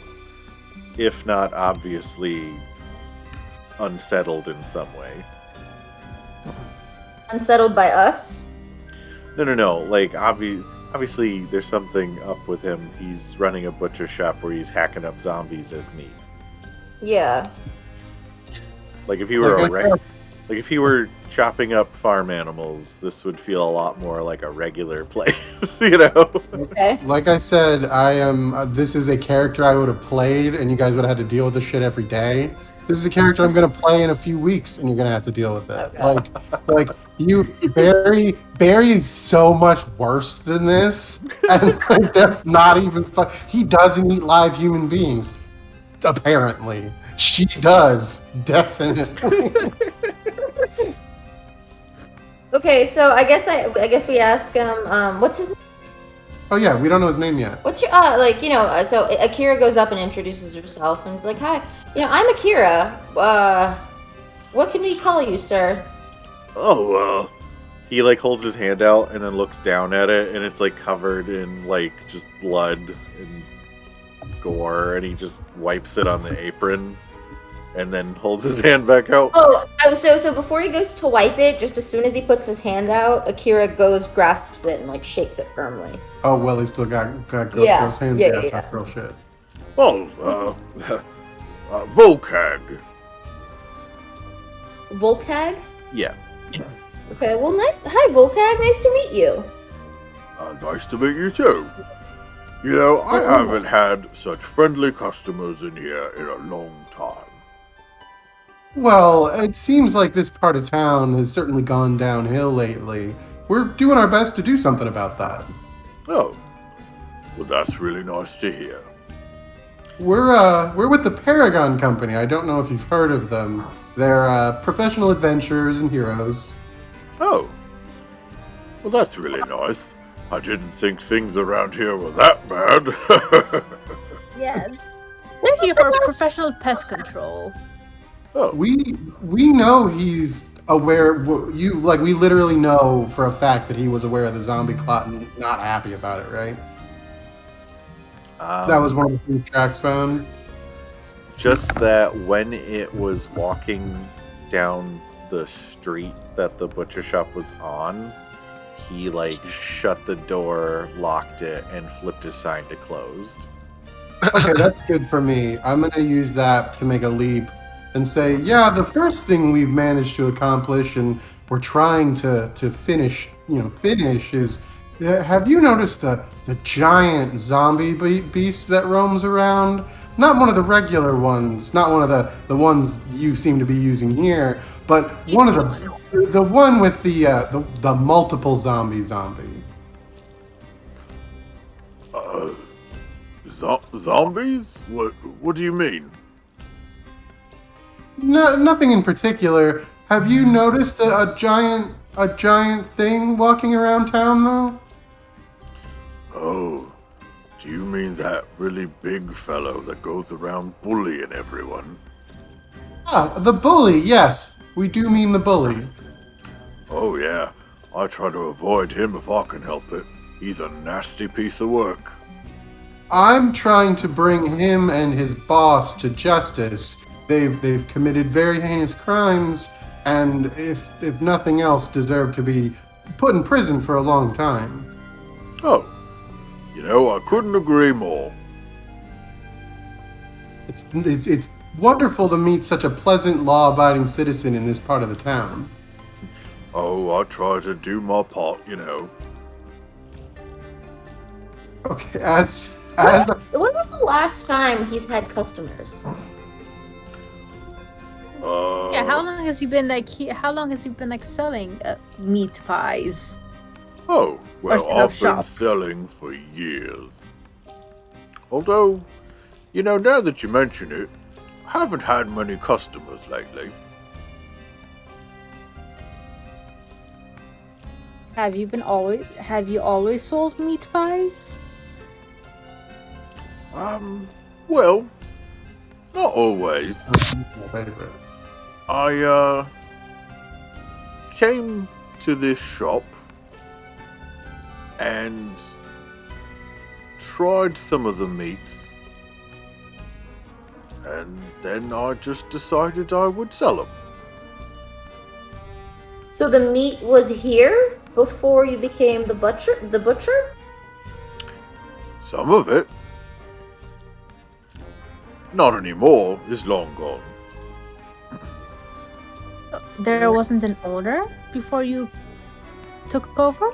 If not obviously unsettled in some way. Unsettled by us? No. Like, obviously there's something up with him. He's running a butcher shop where he's hacking up zombies as meat. Yeah. Like, if he were if he were chopping up farm animals, this would feel a lot more like a regular place, Okay. Like I said, I am. This is a character I would have played, and you guys would have had to deal with this shit every day. This is a character I'm gonna play in a few weeks, and you're gonna have to deal with it. Okay. Like you, Barry is so much worse than this, and like, that's not even fun. He doesn't eat live human beings. Apparently, she does definitely. Okay, so I guess we ask him. What's his name? Oh yeah, we don't know his name yet. What's your so Akira goes up and introduces herself and is like, "Hi, I'm Akira. What can we call you, sir?" Oh, He holds his hand out and then looks down at it, and it's covered in just blood and gore, and he just wipes it on the apron and then holds his hand back out. So before he goes to wipe it, just as soon as he puts his hand out, Akira grasps it and shakes it firmly. Oh well, he still got girl's hands. Yeah, Tough girl shit. oh, Volcag. Volcag? Yeah. Okay, well, nice. Hi, Volcag. Nice to meet you. Nice to meet you too. I haven't had such friendly customers in here in a long time. Well, it seems like this part of town has certainly gone downhill lately. We're doing our best to do something about that. Oh, well, that's really nice to hear. We're with the Paragon company. I don't know if you've heard of them. They're professional adventurers and heroes. Oh, well, that's really nice. I didn't think things around here were that bad. Yeah. They're here for professional pest control. Oh, We know he's aware. We literally know for a fact that he was aware of the zombie clot and not happy about it, right? That was one of the things Trax found. Just that when it was walking down the street that the butcher shop was on, he shut the door, locked it, and flipped his sign to closed. Okay, that's good for me. I'm gonna use that to make a leap and say, yeah, the first thing we've managed to accomplish, and we're trying to finish is. Have you noticed the giant zombie beast that roams around? Not one of the regular ones, not one of the ones you seem to be using here, but one of the one with the multiple zombie. Zombies? What do you mean? No, nothing in particular. Have you noticed a giant thing walking around town though? Oh, do you mean that really big fellow that goes around bullying everyone? Ah, the bully, yes. We do mean the bully. Oh yeah, I try to avoid him if I can help it. He's a nasty piece of work. I'm trying to bring him and his boss to justice. They've committed very heinous crimes, and if nothing else, deserve to be put in prison for a long time. Oh, I couldn't agree more. It's wonderful to meet such a pleasant, law-abiding citizen in this part of the town. Oh, I try to do my part, Okay, When was the last time he's had customers? Yeah, how long has he been selling meat pies? Oh, well, set up I've been shop? selling for years. Although, now that you mention it, I haven't had many customers lately. Have you always sold meat pies? Well, not always. My favorite. I, came to this shop and tried some of the meats, and then I just decided I would sell them. So the meat was here before you became the butcher? Some of it. Not anymore, it's long gone. There wasn't an owner before you took over?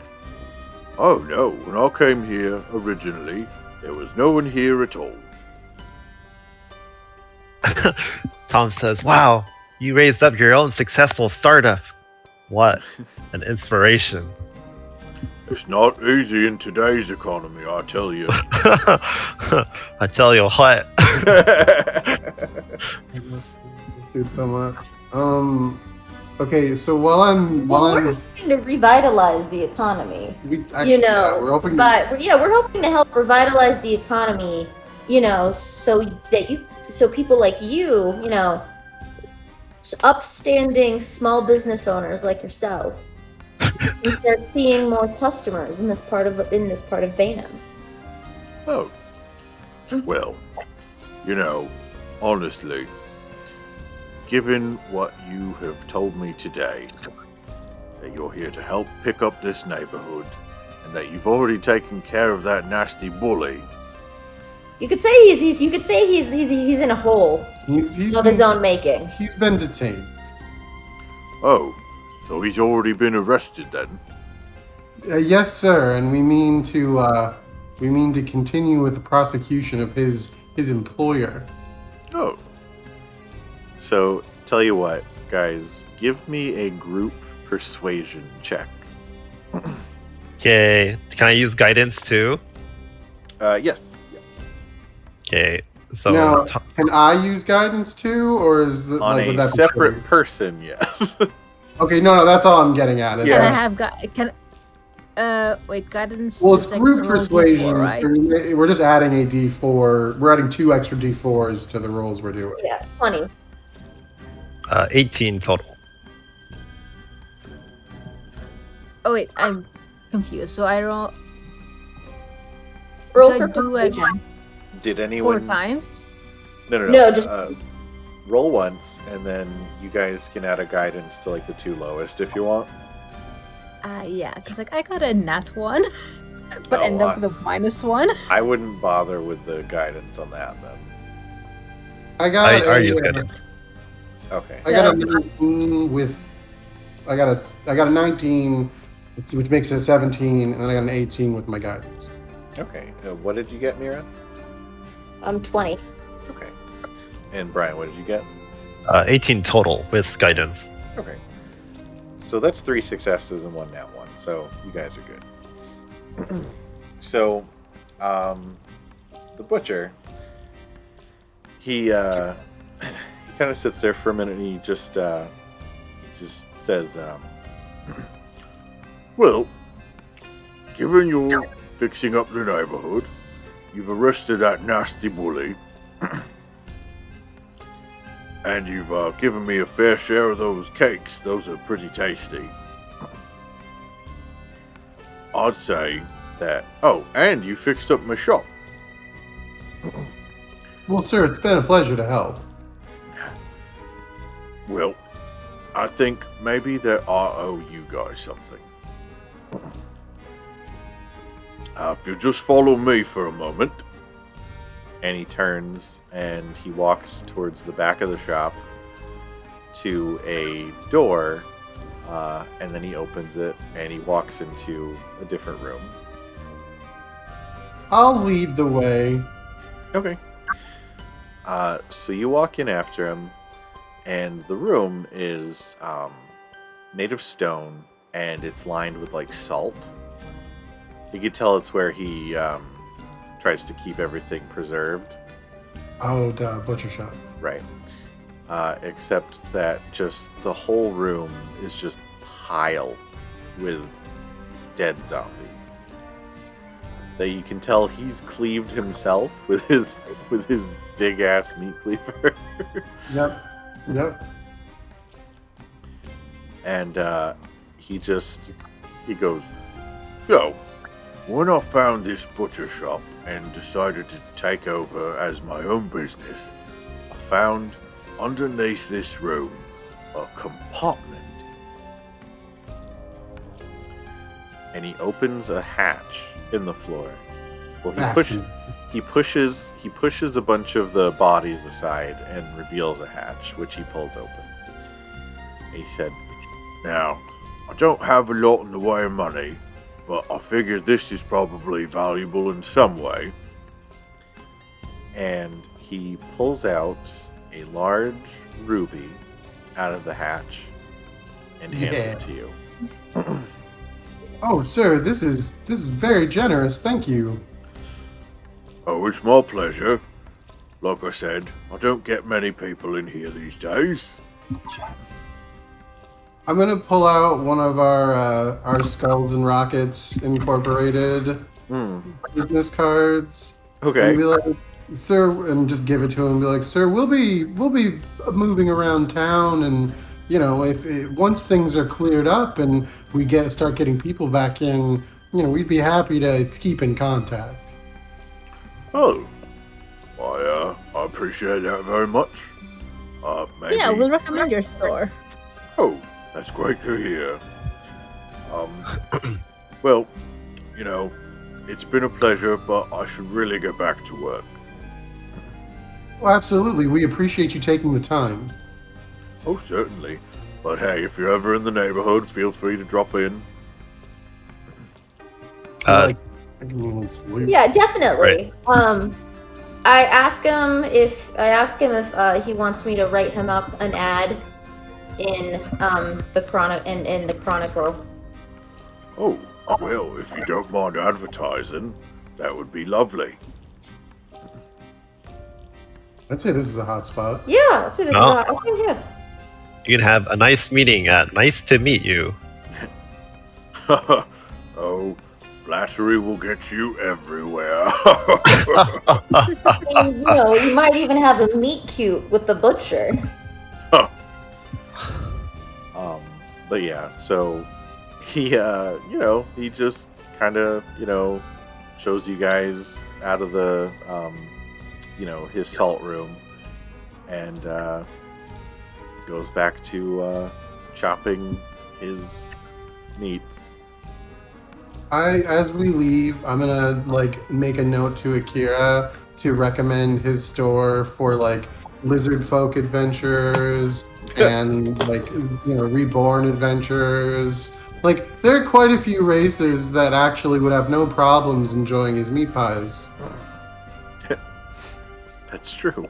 Oh no, when I came here originally, there was no one here at all. Tom says, "Wow, you raised up your own successful startup. What an inspiration." It's not easy in today's economy, I tell you. I tell you what. Dude, so much. Okay, so while I'm We're hoping to revitalize the economy. we're hoping. We're hoping to help revitalize the economy. So people like you, upstanding small business owners like yourself, can start seeing more customers in this part of Baenum. Oh. Well, honestly, given what you have told me today, that you're here to help pick up this neighborhood, and that you've already taken care of that nasty bully. You could say he's in a hole He's of his own making. He's been detained. Oh, so he's already been arrested then? Yes, sir, and we mean to continue with the prosecution of his employer. Oh. So, tell you what, guys, give me a group persuasion check. Okay, can I use guidance too? Yes. Okay, so Now, can I use guidance too, or is the, On would a that be separate true? person, yes. Okay, no, that's all I'm getting at. Is Yeah. Can I that- have Wait, guidance. Well, is it's like group normal persuasion. D4, right? So we're just adding a D4. We're adding 2 extra D4s to the rolls we're doing. Yeah, 20. 18 total. Oh wait, I'm confused. So I roll. Roll so for I do persuasion. again Did 4 anyone? times. No. No, just roll once, and then you guys can add a guidance to like the 2 lowest if you want. Yeah, because like I got a nat 1, but Oh, end up with a -1. I wouldn't bother with the guidance on that then. I got. I use guidance. Okay. I got a 19 with. I got a 19, which makes it a 17, and then I got an 18 with my guidance. Okay. What did you get, Mira? 20. Okay. And Brian, what did you get? 18 total with guidance. Okay. So that's 3 successes and 1 nat 1. So you guys are good. So, the butcher, he kind of sits there for a minute and he just says, Well, given you're fixing up the neighborhood, you've arrested that nasty bully, and you've given me a fair share of those cakes. Those are pretty tasty. I'd say that... Oh, and you fixed up my shop. Well, sir, it's been a pleasure to help. Well, I think maybe that I owe you guys something. If you'll just follow me for a moment. and he turns and he walks towards the back of the shop to a door, and then he opens it and he walks into a different room. I'll lead the way. Okay. So you walk in after him, and the room is made of stone, and it's lined with like salt. You can tell it's where he tries to keep everything preserved. Oh, the butcher shop. Right. Except that just the whole room is just piled with dead zombies. That you can tell he's cleaved himself with his big ass meat cleaver. Yep. And he goes, So, when I found this butcher shop and decided to take over as my own business, I found underneath this room a compartment. and he opens a hatch in the floor. Well, Bastard. he pushes a bunch of the bodies aside and reveals a hatch, which he pulls open. He said, Now, I don't have a lot in the way of money, but I figured this is probably valuable in some way. and he pulls out a large ruby out of the hatch and hands it to you. Oh, sir, this is very generous. Thank you. Oh, it's my pleasure. Like I said, I don't get many people in here these days. I'm gonna pull out one of our Skulls and Rockets Incorporated business cards. Okay. And be like, sir, and just give it to him. And be like, sir, we'll be moving around town, and if once things are cleared up and we start getting people back in, we'd be happy to keep in contact. Oh, I appreciate that very much. Maybe... Yeah, we'll recommend your store. Oh, that's great to hear. Well, it's been a pleasure, but I should really get back to work. Well, absolutely. We appreciate you taking the time. Oh, certainly. But hey, if you're ever in the neighborhood, feel free to drop in. I can even sleep. Yeah, definitely. Right. I ask him if he wants me to write him up an ad in the Chronicle. Oh, well, if you don't mind advertising, that would be lovely. I'd say this is a hot spot. Yeah, let's see. This Oh. is okay. Yeah. You can have a nice meeting at Nice to Meet You. Oh, flattery will get you everywhere. And, you might even have a meet cute with the butcher. But yeah, so he, he just kind of, shows you guys out of the, his salt room, and goes back to chopping his meats. As we leave, I'm gonna make a note to Akira to recommend his store for lizard folk adventures and reborn adventures. There are quite a few races that actually would have no problems enjoying his meat pies. That's true.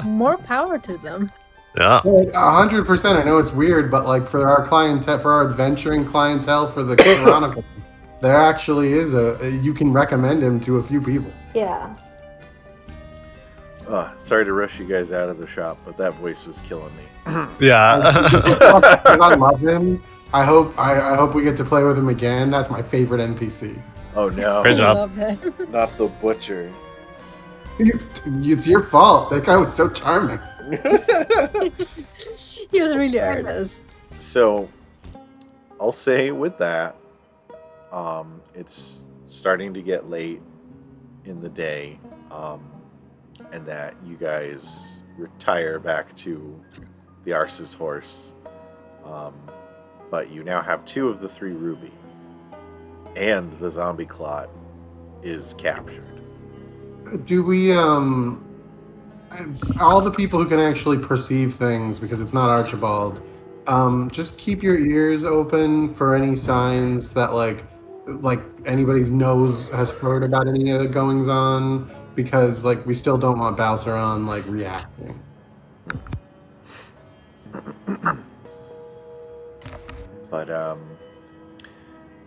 More power to them. Yeah. 100%. I know it's weird, but for our clientele, for our adventuring clientele for the Chronicle, there actually is you can recommend him to a few people. Yeah. Sorry to rush you guys out of the shop, but that voice was killing me. Yeah. I love him. I hope we get to play with him again. That's my favorite NPC. Oh no. Great job. Love him. Not the butcher. It's your fault. That guy was so charming. He was really earnest. So, I'll say with that, it's starting to get late in the day, and that you guys retire back to the Arce's horse. But you now have 2 of the 3 rubies, and the zombie clot is captured. Do we all the people who can actually perceive things, because it's not Archibald, just keep your ears open for any signs that anybody's nose has heard about any of the goings on, because we still don't want Balceron reacting. But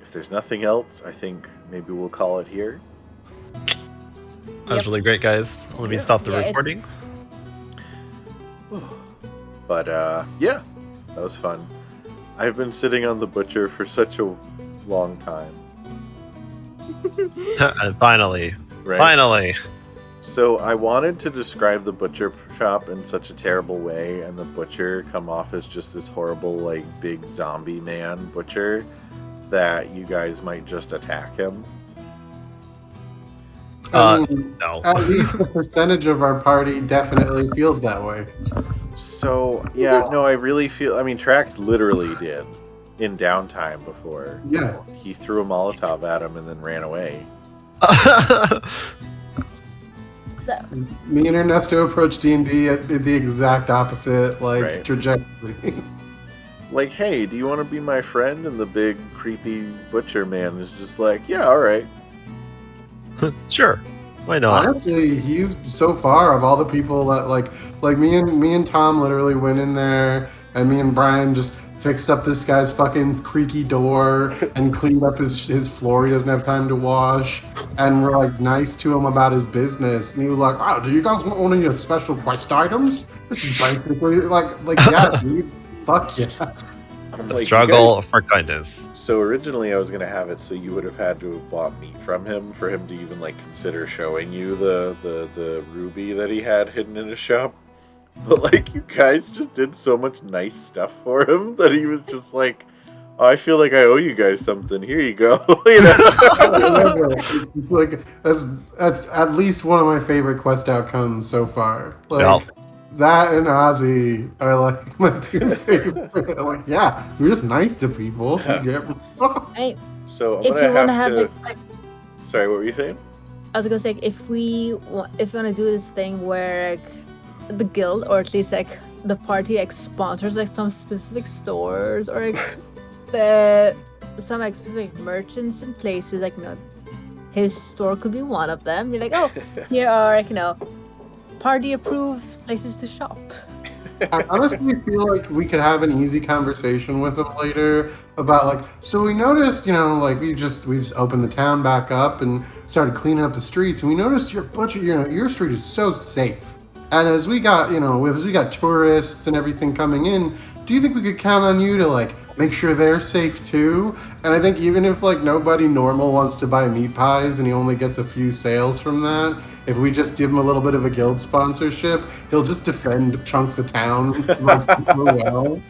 if there's nothing else, I think maybe we'll call it here. That was really great, guys. Let me stop the recording. But yeah, that was fun. I've been sitting on the butcher for such a long time. And finally. Right? Finally. So I wanted to describe the butcher shop in such a terrible way, and the butcher come off as just this horrible, big zombie man butcher, that you guys might just attack him. No. At least a percentage of our party definitely feels that way. So, yeah, no, I really feel... I mean, Trax literally did in downtime before. Yeah. He threw a Molotov at him and then ran away. So, Me and Ernesto approached D&D at the exact opposite, Right. trajectory. Hey, do you want to be my friend? And the big, creepy butcher man is just yeah, alright. Sure. Why not? Honestly, he's so far of all the people that me and Tom literally went in there, and me and Brian just fixed up this guy's fucking creaky door and cleaned up his floor he doesn't have time to wash, and we're nice to him about his business, and he was like, "Oh, do you guys want one of your special quest items? This is basically yeah, dude, fuck yeah." I'm The struggle for kindness. So originally I was going to have it so you would have had to have bought meat from him for him to even consider showing you the ruby that he had hidden in his shop. But you guys just did so much nice stuff for him that he was just oh, I feel like I owe you guys something. Here you go. It's that's at least one of my favorite quest outcomes so far. Yep. That and Ozzy are my 2 favorite. Yeah, you're just nice to people. right. So I'm If gonna you want to have have to... Sorry, what were you saying? I was gonna say if we want to do this thing where the guild, or at least the party sponsors some specific stores or some specific merchants and places, his store could be one of them. You're oh, here are party approved places to shop. I honestly feel like we could have an easy conversation with him later about so we noticed, we just opened the town back up and started cleaning up the streets, and we noticed your butcher, your street is so safe. And as we got, as we got tourists and everything coming in, do you think we could count on you to like make sure they're safe too? And I think even if like nobody normal wants to buy meat pies and he only gets a few sales from that, if we just give him a little bit of a guild sponsorship, he'll just defend chunks of town like super well.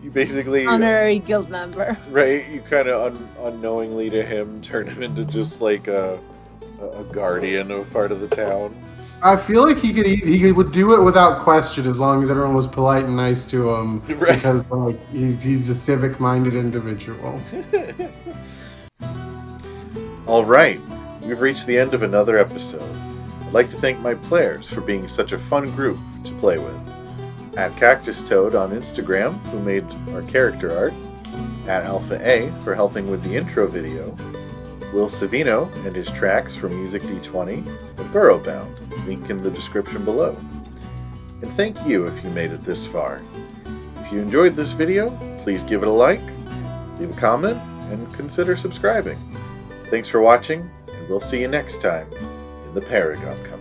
You basically Honorary guild member. right. You kind of unknowingly to him turn him into just like a guardian of part of the town. I feel like he would do it without question as long as everyone was polite and nice to him, Right. because like he's a civic-minded individual. All right, we've reached the end of another episode. I'd like to thank my players for being such a fun group to play with. At Cactus Toad on Instagram, who made our character art. At Alpha A for helping with the intro video. Will Savino and his tracks from Music D20. And Burrowbound, link in the description below. And thank you if you made it this far. If you enjoyed this video, please give it a like, leave a comment, and consider subscribing. Thanks for watching, and we'll see you next time in the Paragon Company.